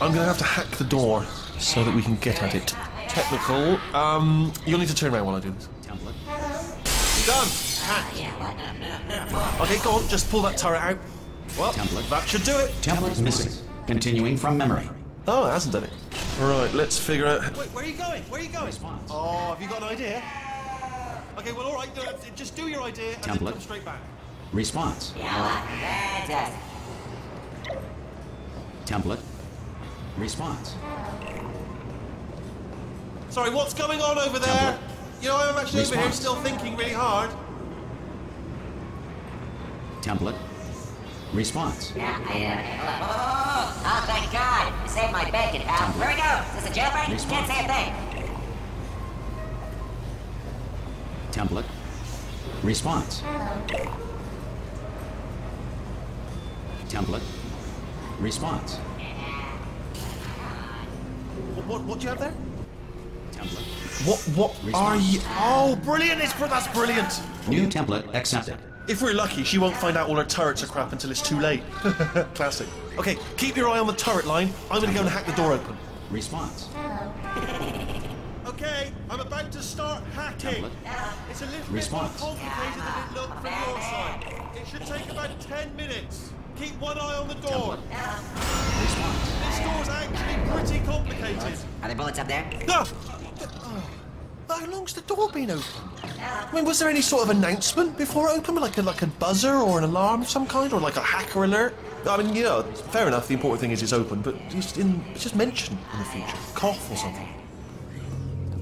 going to have to hack the door so that we can get at it. Technical. You'll need to turn around while I do this. Template. Done. Hacked. Okay, go on. Just pull that turret out. Well, Template. that should do it. Template missing. Continuing from memory. Oh, it hasn't done it. Right, let's figure out... Wait, where are you going? Where are you going? Response. Oh, have you got an idea? Okay, well, all right, just do your idea and then Template. come straight back. Response. Fantastic. Template. Response. Sorry, what's going on over there? Template. You know, I'm actually over here Response. still thinking really hard. Template. Response. Oh, thank God. You saved my bacon, pal. Where we go? Is this a jailbreak? Response. Can't say a thing. Template. Response. Template. Response. What do you have there? Template. What Response. are you... Oh, brilliant! That's brilliant! New template accepted. If we're lucky, she won't find out all her turrets are crap until it's too late. Classic. Okay, keep your eye on the turret line. I'm gonna go and hack the door open. Response. Okay, I'm about to start hacking. Template. It's a little Response. bit more complicated than it looked from your side. It should take about 10 minutes. Keep one eye on the door. Template. Response. This door's actually pretty complicated. Are there bullets up there? Ah! How long's the door been open? I mean, was there any sort of announcement before it opened, like a buzzer or an alarm of some kind, or like a hacker alert? I mean, you know, fair enough. The important thing is it's open, but just mention in the future, cough or something.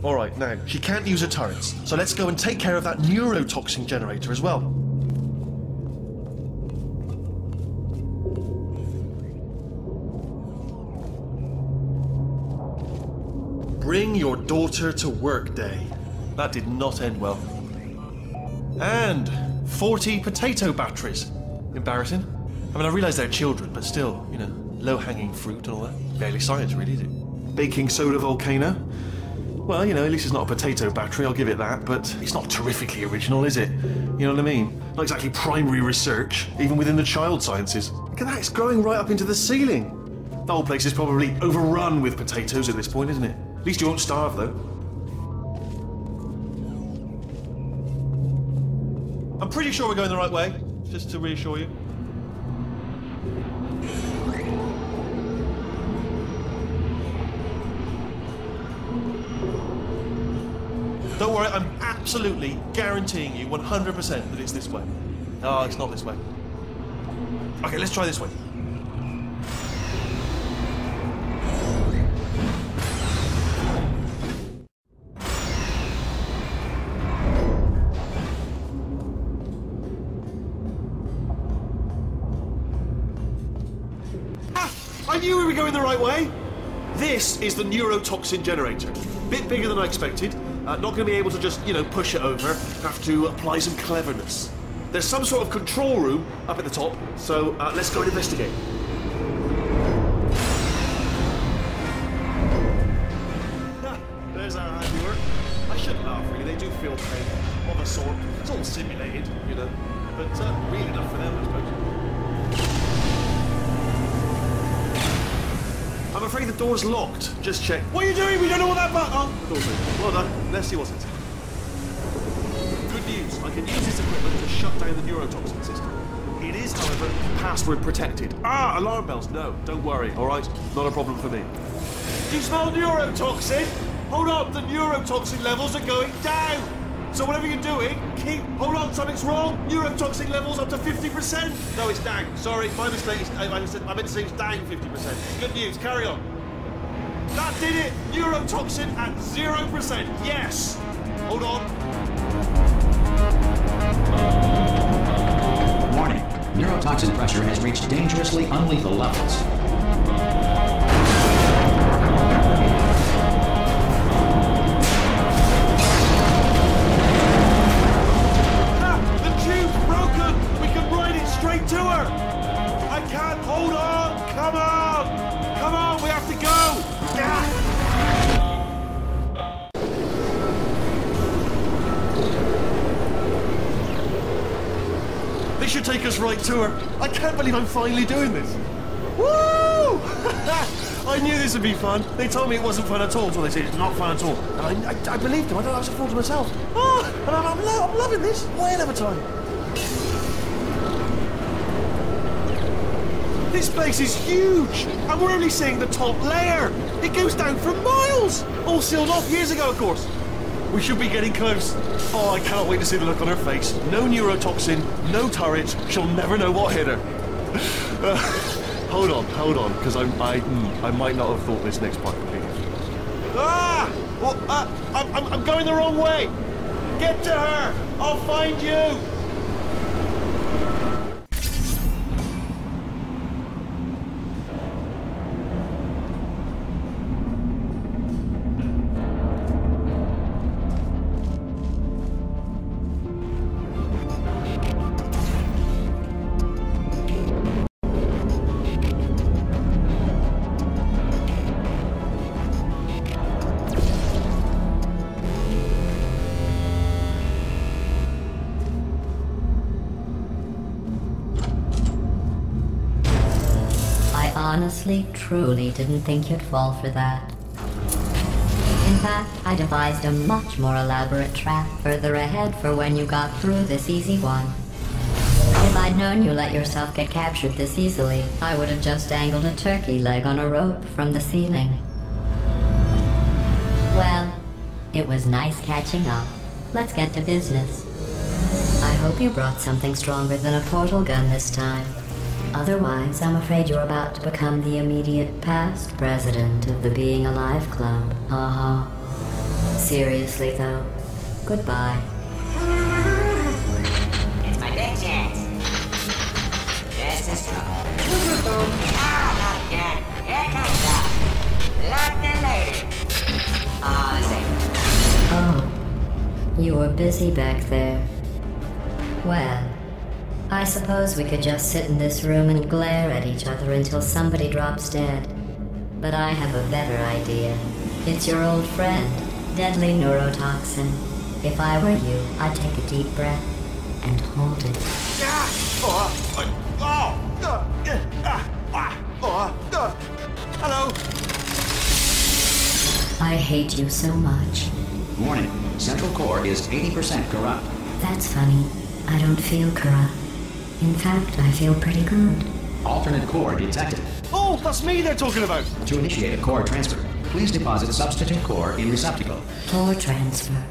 All right, now she can't use her turrets, so let's go and take care of that neurotoxin generator as well. Bring your daughter to work day. That did not end well. And 40 potato batteries. Embarrassing. I mean, I realise they're children, but still, you know, low-hanging fruit and all that. Barely science, really, is it? Baking soda volcano. Well, you know, at least it's not a potato battery, I'll give it that, but it's not terrifically original, is it? You know what I mean? Not exactly primary research, even within the child sciences. Look at that, it's growing right up into the ceiling. The whole place is probably overrun with potatoes at this point, isn't it? At least you won't starve, though. I'm pretty sure we're going the right way, just to reassure you. Don't worry, I'm absolutely guaranteeing you 100% that it's this way. Oh, it's not this way. Okay, let's try this way. I knew we were going the right way. This is the neurotoxin generator. Bit bigger than I expected. Not going to be able to just, you know, push it over. Have to apply some cleverness. There's some sort of control room up at the top, so let's go and investigate. There's our handiwork. I shouldn't laugh, really. They do feel pain of a sort. It's all simulated, you know, but real enough for them, I suppose. I'm afraid the door's locked. Just check. What are you doing? We don't know what that button... Oh, the door's open. Well done. Let's see what's it. Good news. I can use this equipment to shut down the neurotoxin system. It is, however, password protected. Ah, alarm bells. No, don't worry. All right? Not a problem for me. Do you smell neurotoxin? Hold on. The neurotoxin levels are going down. So whatever you're doing, hold on, something's wrong. Neurotoxin levels up to 50%. No, it's down. Sorry, my mistake. I meant to say it's down 50%. Good news, carry on. That did it. Neurotoxin at 0%. Yes. Hold on. Warning. Neurotoxin pressure has reached dangerously unlethal levels. To her! I can't hold on! Come on! Come on, we have to go! This should take us right to her. I can't believe I'm finally doing this. Woo! I knew this would be fun. They told me it wasn't fun at all, so they said it's not fun at all. And I believed them. I was a fool to myself. Oh, and I'm loving this. Whale of a time. This place is huge, and we're only seeing the top layer. It goes down for miles. All sealed off years ago, of course. We should be getting close. Oh, I cannot wait to see the look on her face. No neurotoxin, no turrets. She'll never know what hit her. Hold on, because I might not have thought this next part would be. Ah! Well, I'm going the wrong way. Get to her. I'll find you. Honestly, truly didn't think you'd fall for that. In fact, I devised a much more elaborate trap further ahead for when you got through this easy one. If I'd known you let yourself get captured this easily, I would have just dangled a turkey leg on a rope from the ceiling. Well, it was nice catching up. Let's get to business. I hope you brought something stronger than a portal gun this time. Otherwise, I'm afraid you're about to become the immediate past president of the Being Alive Club. Seriously, though, goodbye. It's my big chance. This is trouble. Not again. Here comes up. Locked and loaded. The same. Oh, you were busy back there. Well, I suppose we could just sit in this room and glare at each other until somebody drops dead. But I have a better idea. It's your old friend, deadly neurotoxin. If I were you, I'd take a deep breath and hold it. Hello. I hate you so much. Warning, Central Core is 80% corrupt. That's funny. I don't feel corrupt. In fact, I feel pretty good. Alternate core detected. Oh, that's me they're talking about. To initiate a core transfer, please deposit substitute core in receptacle. Core transfer.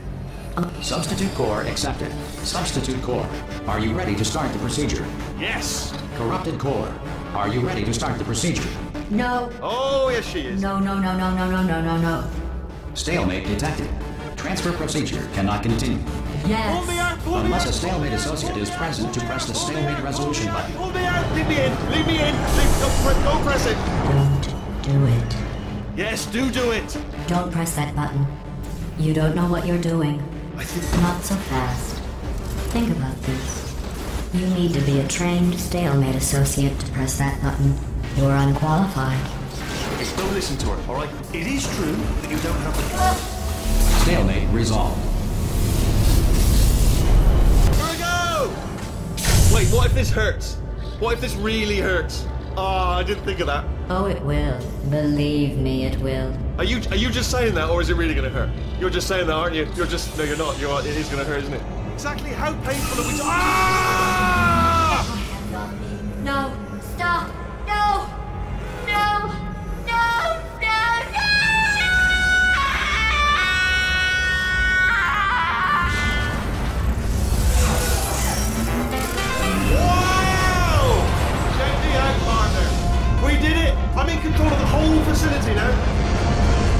Substitute core accepted. Substitute core. Are you ready to start the procedure? Yes. Corrupted core. Are you ready to start the procedure? No. Oh, yes she is. No. Stalemate detected. Transfer procedure cannot continue. Yes. Pull me out, pull me Unless out. a stalemate associate is present to press the stalemate resolution button. Pull me out. Leave me in. Leave me in. Don't press it. Don't do it. Yes, do it. Don't press that button. You don't know what you're doing. I think... Not so fast. Think about this. You need to be a trained stalemate associate to press that button. You're unqualified. Just don't listen to her, all right? It is true that you don't have the... Stalemate resolved. Here we go! Wait, what if this hurts? What if this really hurts? I didn't think of that. Oh, it will. Believe me, it will. Are you just saying that, or is it really gonna hurt? You're just saying that, aren't you? You're just... No, you're not. It is gonna hurt, isn't it? Exactly how painful are we... Ah! No! Stop! No! No! No! Wow! Check me out, partner. We did it! I'm in control of the whole facility now.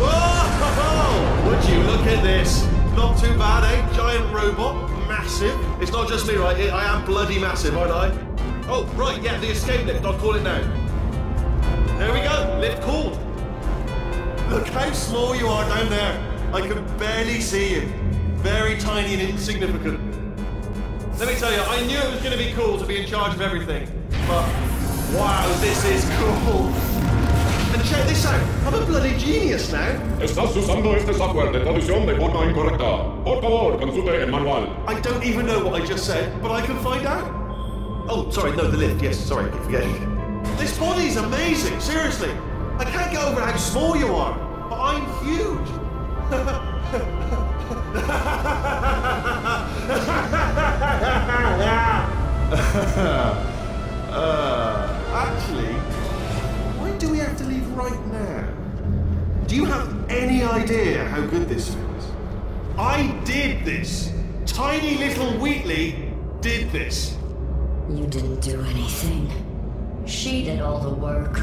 Whoa! Would you look at this? Not too bad, eh? Giant robot, massive. It's not just me, right? I am bloody massive, aren't I? Oh, right, yeah, the escape lift. I'll call it now. There we go. Lift called. Look how small you are down there. I can barely see you. Very tiny and insignificant. Let me tell you, I knew it was going to be cool to be in charge of everything. But, wow, this is cool. And check this out. I'm a bloody genius now. Estás usando este software de traducción de forma incorrecta. Por favor, consulte el manual. I don't even know what I just said, but I can find out. Oh, sorry, no, the lift. Yes, sorry, I keep forgetting. This body's amazing, seriously. I can't get over how small you are, but I'm huge. Actually, do we have to leave right now? Do you have any idea how good this feels? I did this! Tiny little Wheatley did this! You didn't do anything. She did all the work.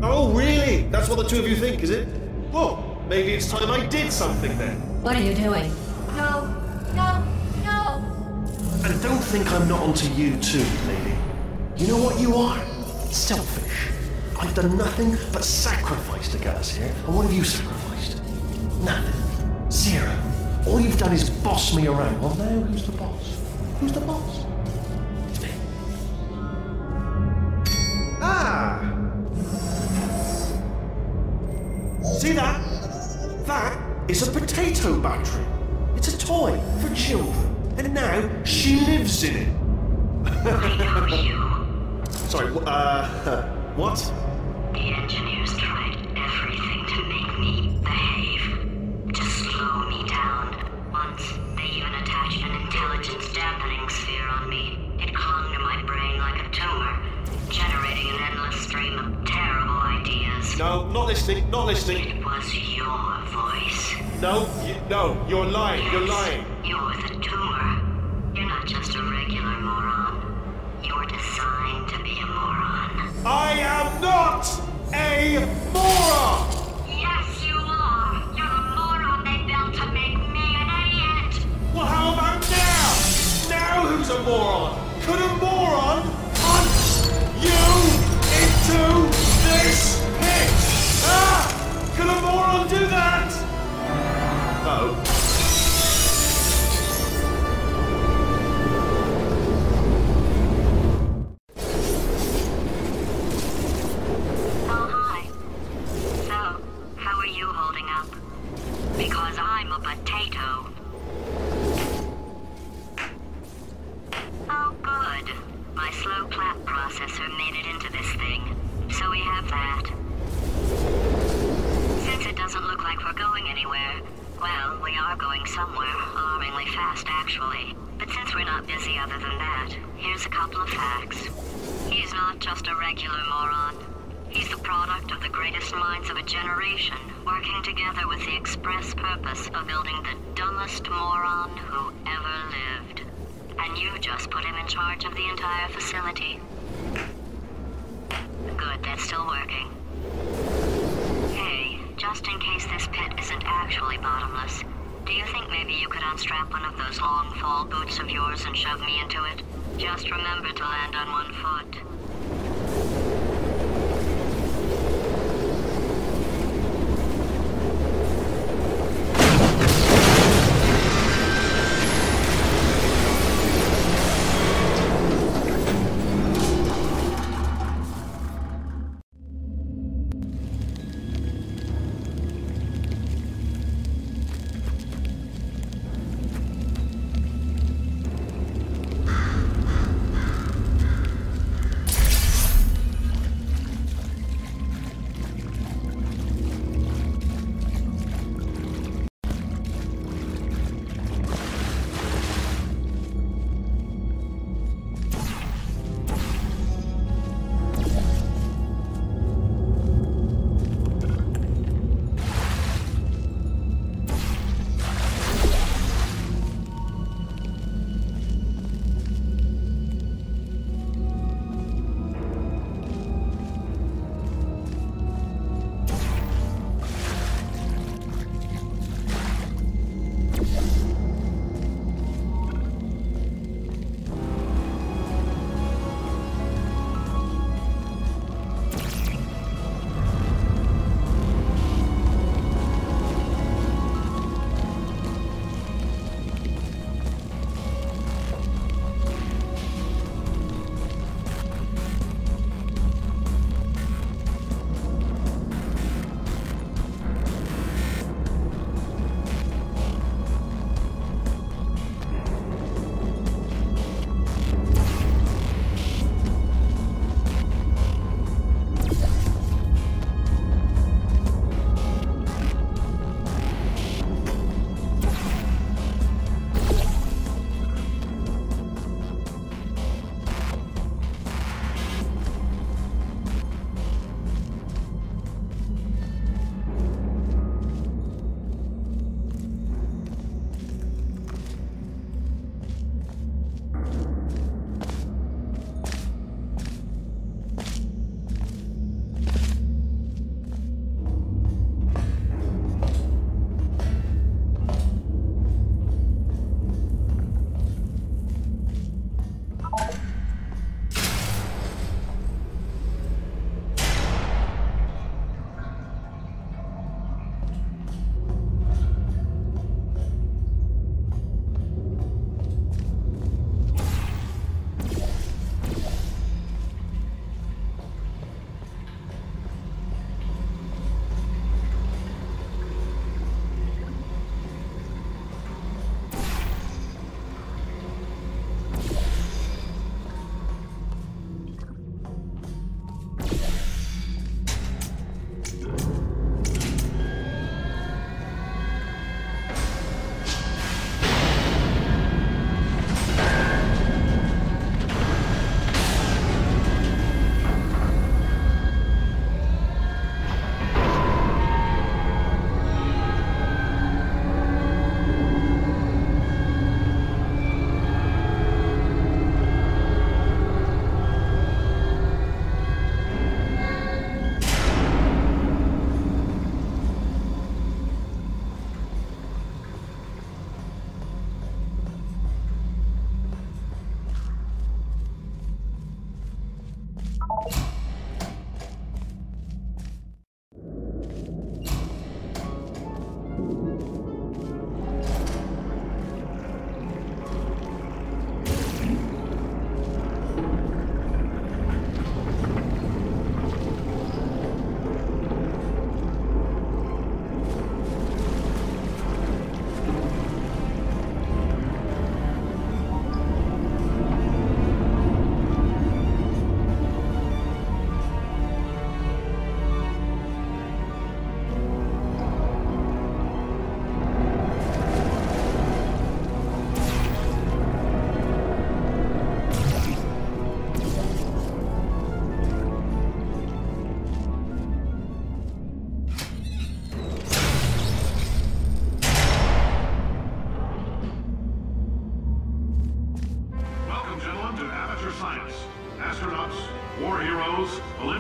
Oh, really? That's what the two of you think, is it? Well, maybe it's time I did something then. What are you doing? No, no, no! And don't think I'm not onto you too, lady. You know what you are? Selfish. I've done nothing but sacrifice to get us here. And what have you sacrificed? Nothing. Zero. All you've done is boss me around. Well, now who's the boss? Who's the boss? It's me. Ah! See that? That is a potato battery. It's a toy for children. And now she lives in it. I know you. Sorry, what? The engineers tried everything to make me behave, to slow me down. Once, they even attached an intelligence dampening sphere on me. It clung to my brain like a tumor, generating an endless stream of terrible ideas. No, not listening, not listening. It was your voice. No, you're lying, you're lying. You're the tumor. You're not just a regular moron. You're designed to be a moron. I am not a moron! Yes, you are. You're the moron they built to make me an idiot. Well, how about now? Now who's a moron? Could a moron punch you into this pit? Ah! Could a moron do that? Oh. Because I'm a potato. Oh, good. My slow clap processor made it into this thing. So we have that. Since it doesn't look like we're going anywhere, well, we are going somewhere. Alarmingly fast, actually. But since we're not busy other than that, here's a couple of facts. He's not just a regular moron. He's the product of the greatest minds of a generation, working together with the express purpose of building the dumbest moron who ever lived. And you just put him in charge of the entire facility. Good, that's still working. Hey, just in case this pit isn't actually bottomless, do you think maybe you could unstrap one of those long fall boots of yours and shove me into it? Just remember to land on one foot.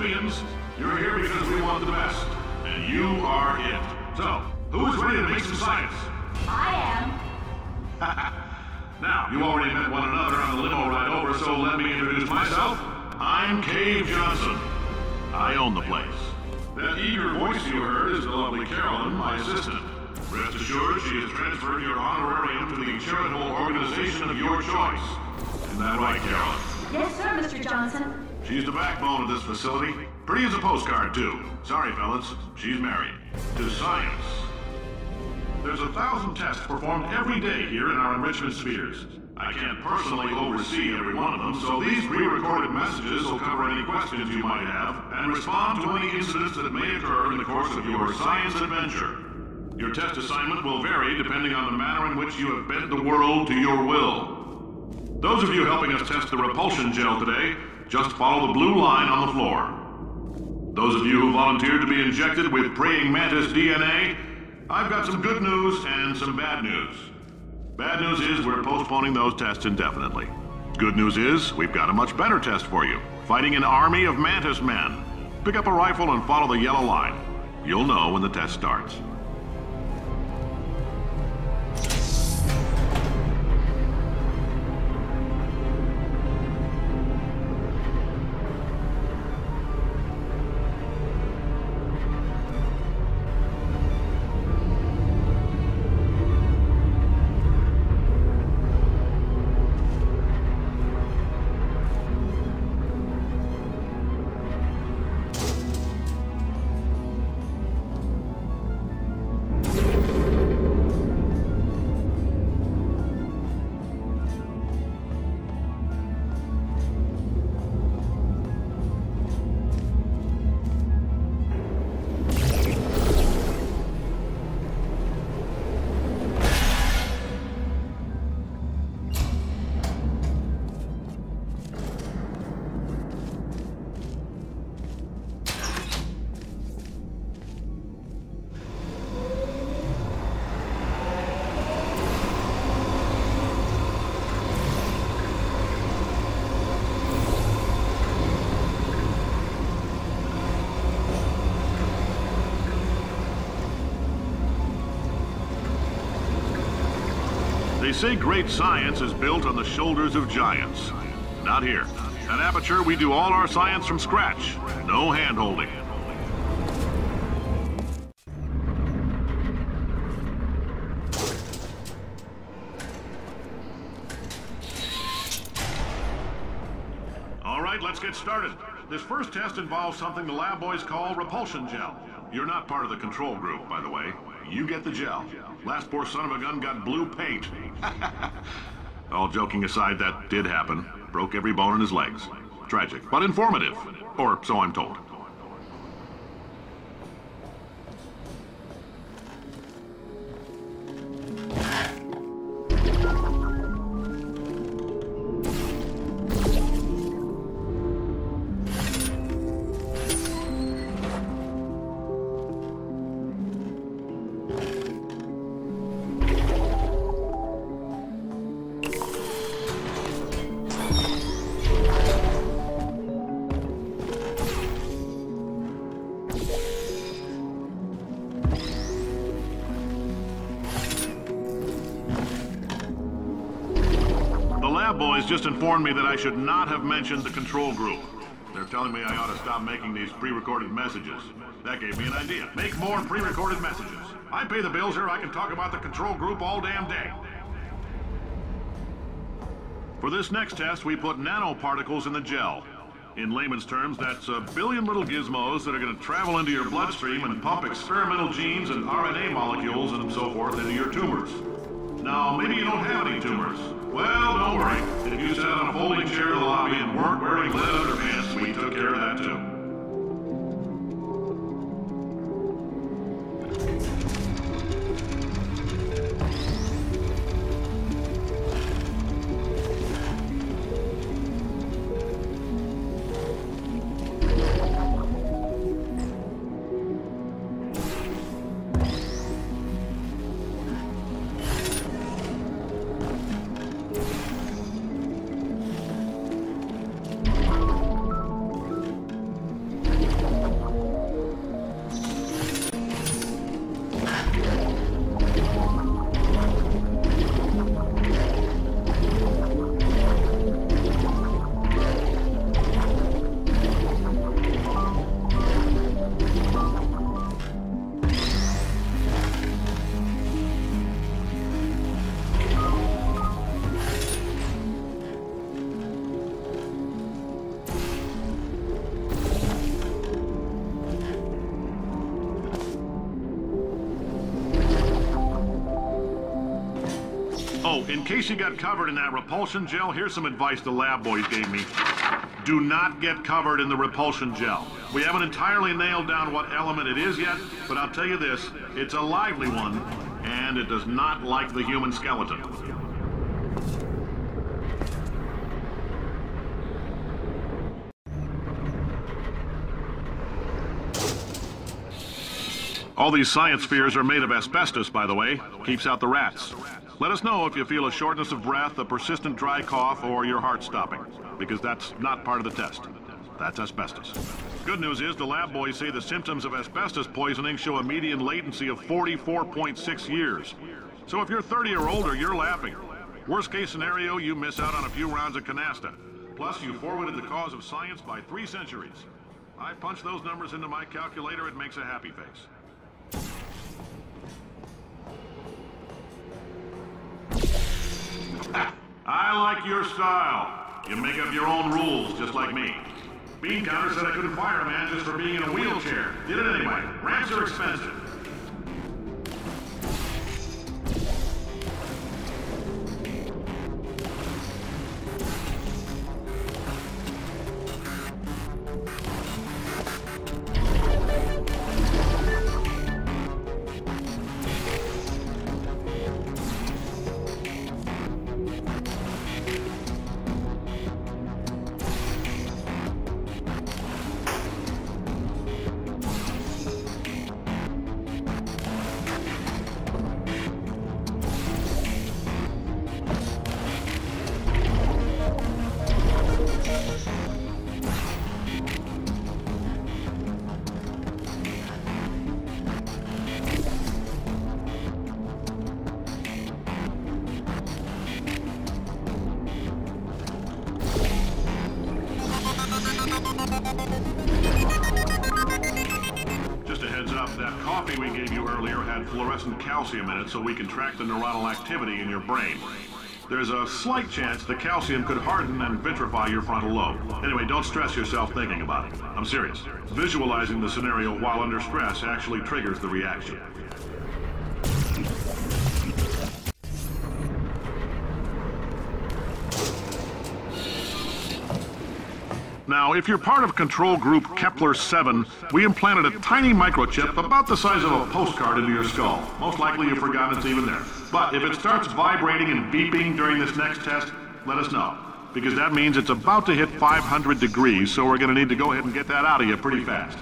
Aliens, you're here because we want the best. And you are it. So, who is ready to make some science? I am. Now, you already met one another on the limo ride over, so let me introduce myself. I'm Cave Johnson. I own the place. That eager voice you heard is the lovely Carolyn, my assistant. Rest assured, she has transferred your honorarium to the charitable organization of your choice. Isn't that right, Carolyn? Yes, sir, Mr. Johnson. She's the backbone of this facility. Pretty as a postcard, too. Sorry, fellas. She's married. To science. There's 1,000 tests performed every day here in our enrichment spheres. I can't personally oversee every one of them, so these pre-recorded messages will cover any questions you might have and respond to any incidents that may occur in the course of your science adventure. Your test assignment will vary depending on the manner in which you have bent the world to your will. Those of you helping us test the repulsion gel today, just follow the blue line on the floor. Those of you who volunteered to be injected with praying mantis DNA, I've got some good news and some bad news. Bad news is we're postponing those tests indefinitely. Good news is we've got a much better test for you. Fighting an army of mantis men. Pick up a rifle and follow the yellow line. You'll know when the test starts. They say great science is built on the shoulders of giants. Not here. At Aperture, we do all our science from scratch. No hand-holding. All right, let's get started. This first test involves something the lab boys call repulsion gel. You're not part of the control group, by the way. You get the gel. Last poor son of a gun got blue paint. All joking aside, that did happen. Broke every bone in his legs. Tragic, but informative. Or so I'm told. Boys just informed me that I should not have mentioned the control group. They're telling me I ought to stop making these pre-recorded messages. That gave me an idea. Make more pre-recorded messages. I pay the bills here, I can talk about the control group all damn day. For this next test, we put nanoparticles in the gel. In layman's terms, that's a billion little gizmos that are going to travel into your bloodstream and pump experimental genes and RNA molecules and so forth into your tumors. Now, maybe you don't have any tumors. Well, don't worry. If you sat on a folding chair in the lobby and weren't wearing lead underpants, we took care of that too. Oh, in case you got covered in that repulsion gel, here's some advice the lab boys gave me. Do not get covered in the repulsion gel. We haven't entirely nailed down what element it is yet, but I'll tell you this, it's a lively one, and it does not like the human skeleton. All these science spheres are made of asbestos, by the way. Keeps out the rats. Let us know if you feel a shortness of breath, a persistent dry cough, or your heart stopping, because that's not part of the test. That's asbestos. Good news is the lab boys say the symptoms of asbestos poisoning show a median latency of 44.6 years. So if you're 30 or older, you're laughing. Worst case scenario, you miss out on a few rounds of canasta. Plus, you forwarded the cause of science by 3 centuries. I punch those numbers into my calculator, it makes a happy face. I like your style. You make up your own rules, just like me. Bean Counter said I couldn't fire a man just for being in a wheelchair. Did it anyway. Ramps are expensive. Just a heads up, that coffee we gave you earlier had fluorescent calcium in it so we can track the neuronal activity in your brain. There's a slight chance the calcium could harden and vitrify your frontal lobe. Anyway, don't stress yourself thinking about it. I'm serious. Visualizing the scenario while under stress actually triggers the reaction. Now, if you're part of control group Kepler-7, we implanted a tiny microchip about the size of a postcard into your skull. Most likely you've forgotten it's even there. But if it starts vibrating and beeping during this next test, let us know. Because that means it's about to hit 500 degrees, so we're going to need to go ahead and get that out of you pretty fast.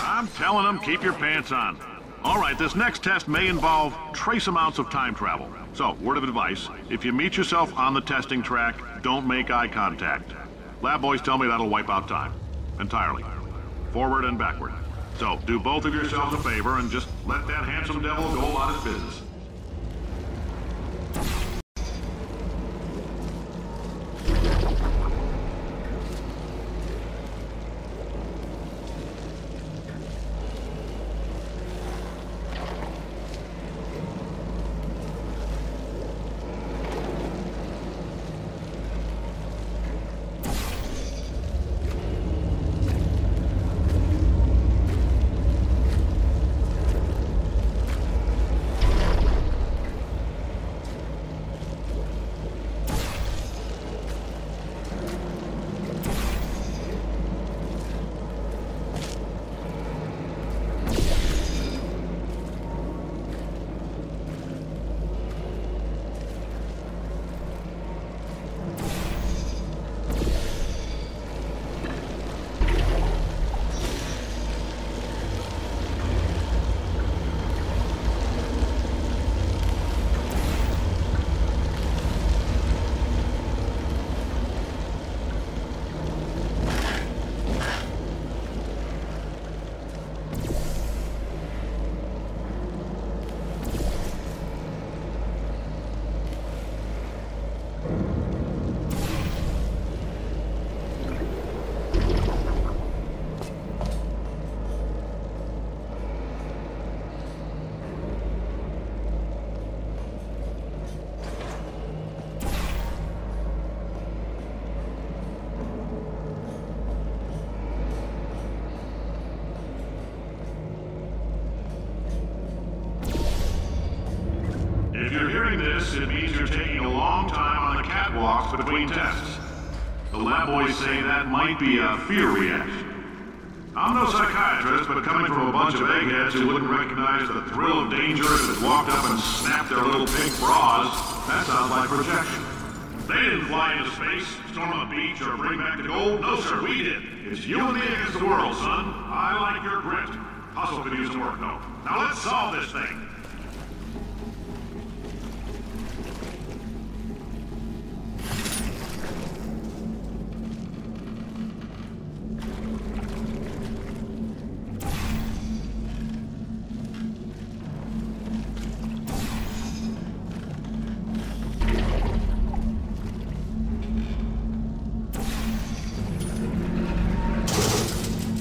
I'm telling them, keep your pants on. All right, this next test may involve trace amounts of time travel. So, word of advice, if you meet yourself on the testing track, don't make eye contact. Lab boys tell me that'll wipe out time. Entirely. Forward and backward. So, do both of yourselves a favor and just let that handsome devil go about his business. hearing this, it means you're taking a long time on the catwalks between tests. The lab boys say that might be a fear reaction. I'm no psychiatrist, but coming from a bunch of eggheads who wouldn't recognize the thrill of danger if it walked up and snapped their little pink bras, that sounds like projection. They didn't fly into space, storm a beach, or bring back the gold. No, sir, we did. It's you and me against the world, son. I like your grit. Hustle could use some work, though. Now let's solve this thing.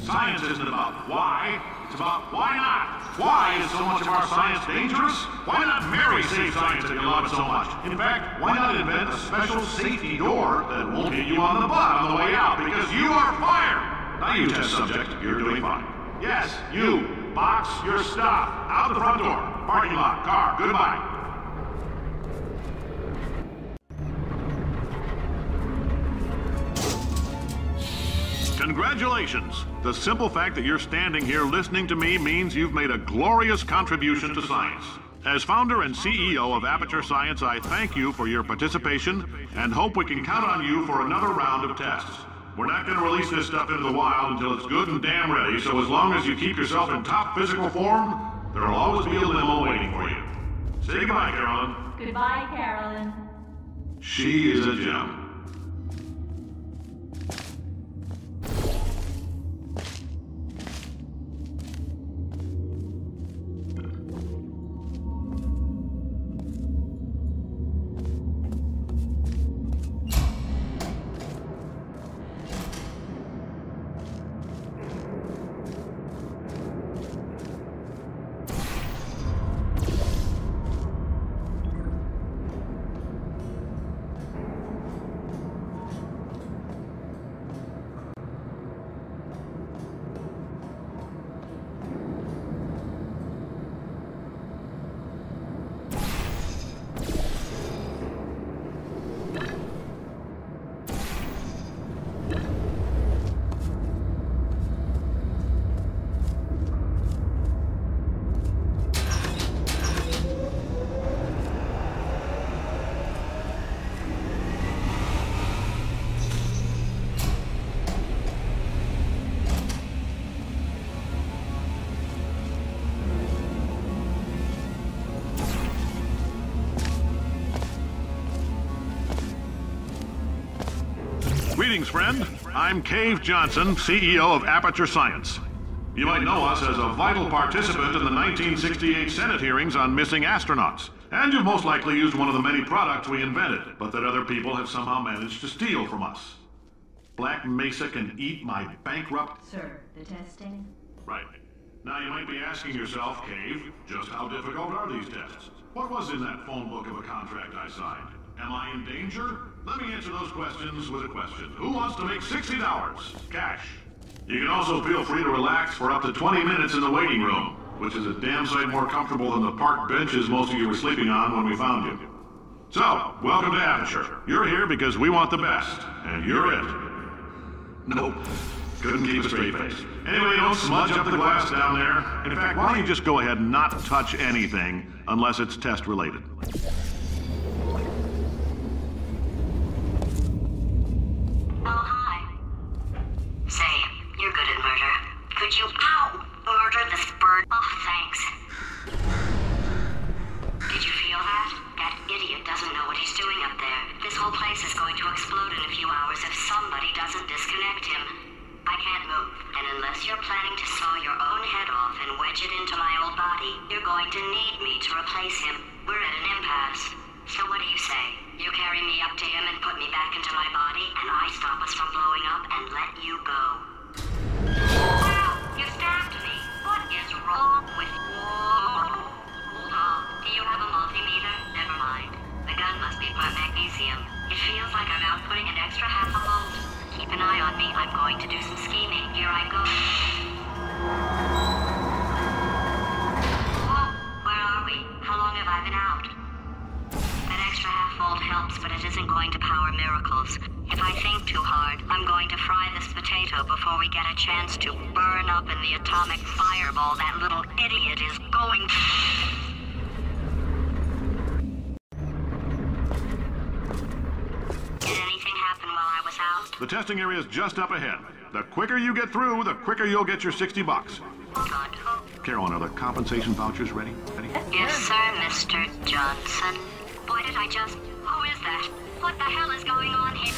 Science isn't about why, it's about why not. Why is so much of our science dangerous? Why not Mary save science if you love it so much? In fact, why not invent a special safety door that won't hit you on the butt on the way out because you are fired? Now you test subject, you're doing fine. Yes, you, box your stuff, out the front door, parking lot, car, goodbye. Congratulations! The simple fact that you're standing here listening to me means you've made a glorious contribution to science. As founder and CEO of Aperture Science, I thank you for your participation and hope we can count on you for another round of tests. We're not going to release this stuff into the wild until it's good and damn ready, so as long as you keep yourself in top physical form, there'll always be a limo waiting for you. Say goodbye, Carolyn. Goodbye, Carolyn. She is a gem. Greetings, friend. I'm Cave Johnson, CEO of Aperture Science. You might know us as a vital participant in the 1968 Senate hearings on missing astronauts. And you've most likely used one of the many products we invented, but that other people have somehow managed to steal from us. Black Mesa can eat my bankrupt... Sir, the testing? Right. Now you might be asking yourself, Cave, just how difficult are these tests? What was in that phone book of a contract I signed? Am I in danger? Let me answer those questions with a question. Who wants to make $60? Cash. You can also feel free to relax for up to 20 minutes in the waiting room, which is a damn sight more comfortable than the park benches most of you were sleeping on when we found you. So, welcome to Aperture. You're here because we want the best, and you're it. Nope. Couldn't keep a straight face. Anyway, don't smudge up the glass down there. In fact, why don't you just go ahead and not touch anything unless it's test related. Oh, hi. Say, you're good at murder. Could you, murder this bird? Oh, thanks. Did you feel that? That idiot doesn't know what he's doing up there. This whole place is going to explode in a few hours if somebody doesn't disconnect him. I can't move, and unless you're planning to saw your own head off and wedge it into my old body, you're going to need me to replace him. We're at an impasse. So what do you say? You carry me up to him and put me back into my body, and I stop us from blowing up and let you go. Wow! You stabbed me! What is wrong with you? Hold on. Do you have a multimeter? Never mind. The gun must be part magnesium. It feels like I'm outputting an extra half a volt. Keep an eye on me. I'm going to do some scheming. Here I go. Whoa! Where are we? How long have I been out? helps, but it isn't going to power miracles. If I think too hard, I'm going to fry this potato before we get a chance to burn up in the atomic fireball that little idiot is going. Did anything happen while I was out? The testing area is just up ahead. The quicker you get through, the quicker you'll get your $60. Carolyn, are the compensation vouchers ready? Yes, sir, Mr. Johnson. Why did I just... Who is that? What the hell is going on here?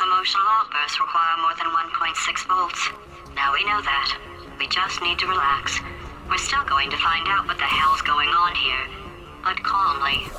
Emotional outbursts require more than 1.6 volts. Now we know that. We just need to relax. We're still going to find out what the hell's going on here, but calmly.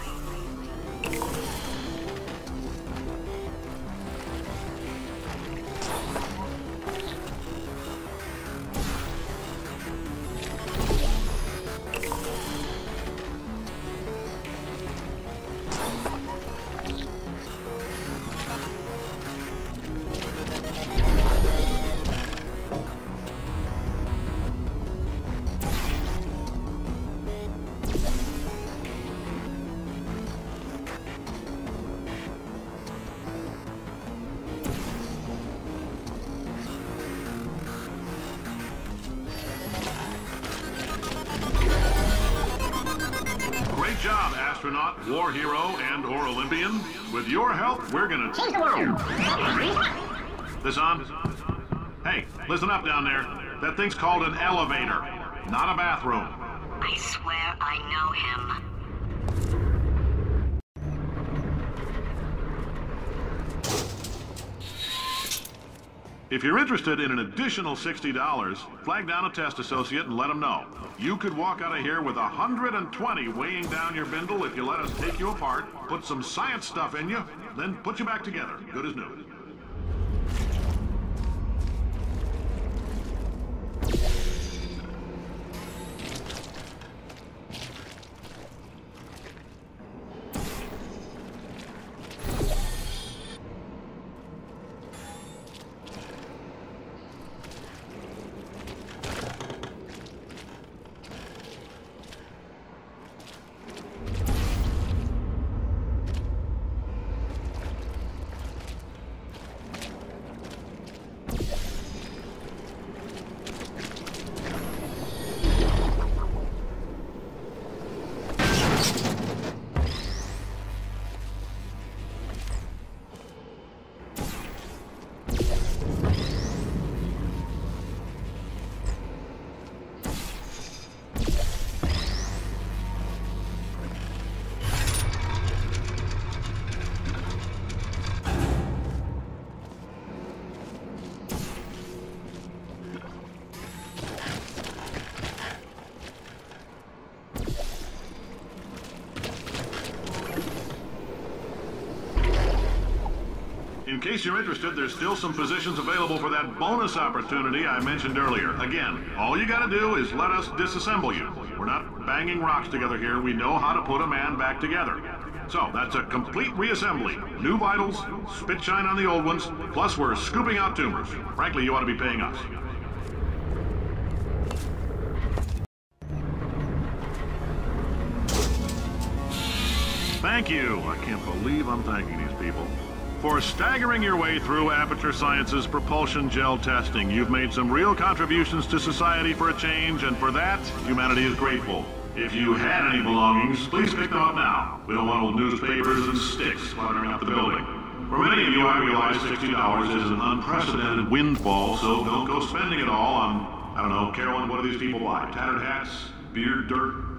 Astronaut, war hero, and/or Olympian. With your help, we're gonna change the world. This on? Hey, listen up down there. That thing's called an elevator, not a bathroom. I swear I know him. If you're interested in an additional $60, flag down a test associate and let them know. You could walk out of here with 120 weighing down your bindle if you let us take you apart, put some science stuff in you, then put you back together, good as new. In case you're interested, there's still some positions available for that bonus opportunity I mentioned earlier. Again, all you gotta do is let us disassemble you. We're not banging rocks together here. We know how to put a man back together. So, that's a complete reassembly. New vitals, spit shine on the old ones, plus we're scooping out tumors. Frankly, you ought to be paying us. Thank you. I can't believe I'm thanking these people. For staggering your way through Aperture Science's propulsion gel testing, you've made some real contributions to society for a change, and for that, humanity is grateful. If you had any belongings, please pick them up now. We don't want old newspapers and sticks cluttering up the building. For many of you, I realize $60 is an unprecedented windfall, so don't go spending it all on, I don't know, Carolyn, what do these people buy? Tattered hats? Beard dirt?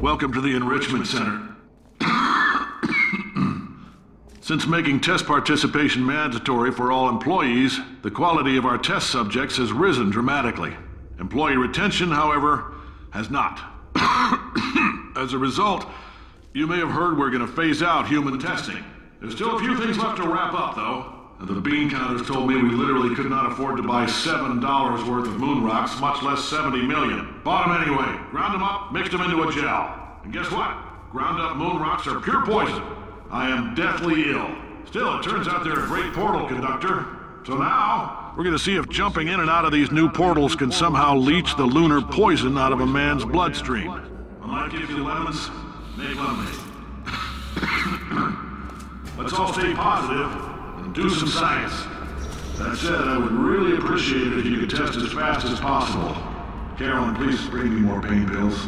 Welcome to the Enrichment Center. Since making test participation mandatory for all employees, the quality of our test subjects has risen dramatically. Employee retention, however, has not. As a result, you may have heard we're going to phase out human testing. There's still a few things left to wrap up, though. And the bean counters told me we literally could not afford to buy $7 worth of moon rocks, much less 70 million. Bought them anyway. Ground them up, mixed them into a gel. And guess what? Ground up moon rocks are pure poison. I am deathly ill. Still, it turns out they're a great portal conductor. So now, we're gonna see if jumping in and out of these new portals can somehow leach the lunar poison out of a man's bloodstream. When life gives you lemons, make lemonade. Let's all stay positive and do some science. That said, I would really appreciate it if you could test as fast as possible. Carolyn, please bring me more pain pills.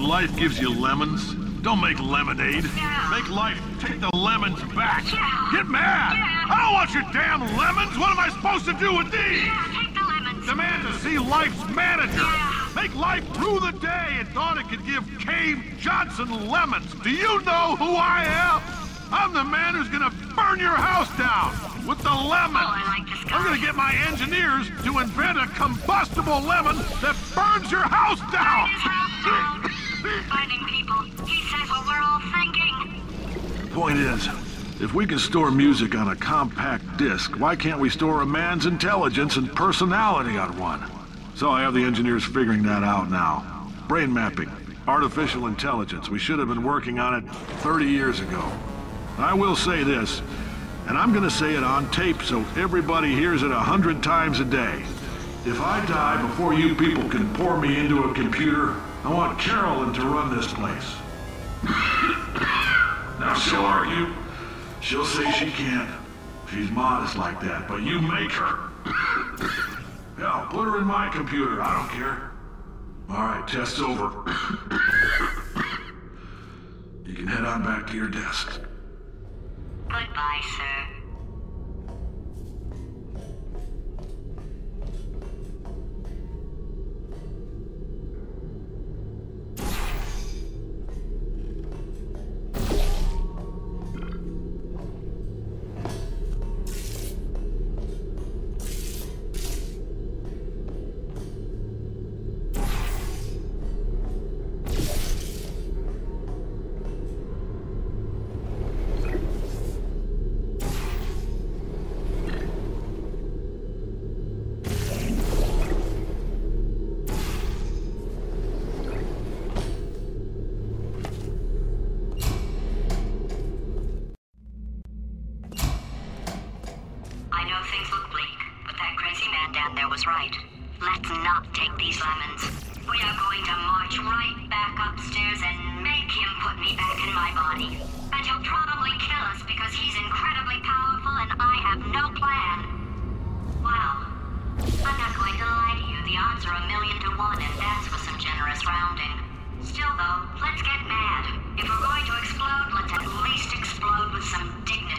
Life gives you lemons. Don't make lemonade. Yeah. Make life take the lemons back. Yeah. Get mad! Yeah. I don't want your damn lemons! What am I supposed to do with these? Yeah, take the lemons. Demand to see Life's manager. Yeah. Make Life rue the day and thought it could give Cave Johnson lemons. Do you know who I am? I'm the man who's gonna burn your house down with the lemon. Oh, I like this guy. I'm gonna get my engineers to invent a combustible lemon that burns your house down. Burn his house down. Finding people. He says what we're all thinking. point is, if we can store music on a compact disc, why can't we store a man's intelligence and personality on one? So I have the engineers figuring that out now. Brain mapping, artificial intelligence. We should have been working on it 30 years ago. I will say this, and I'm gonna say it on tape so everybody hears it 100 times a day. If I die before you people can pour me into a computer, I want Carolyn to run this place. Now she'll argue. She'll say she can't. She's modest like that, but you make her. Hell, put her in my computer, I don't care. All right, test's over. You can head on back to your desk. Goodbye, sir. Was right. Let's not take these lemons. We are going to march right back upstairs and make him put me back in my body. And he'll probably kill us because he's incredibly powerful and I have no plan. Well, I'm not going to lie to you. The odds are 1,000,000 to 1 and that's with some generous rounding. Still though, let's get mad. If we're going to explode, let's at least explode with some dignity.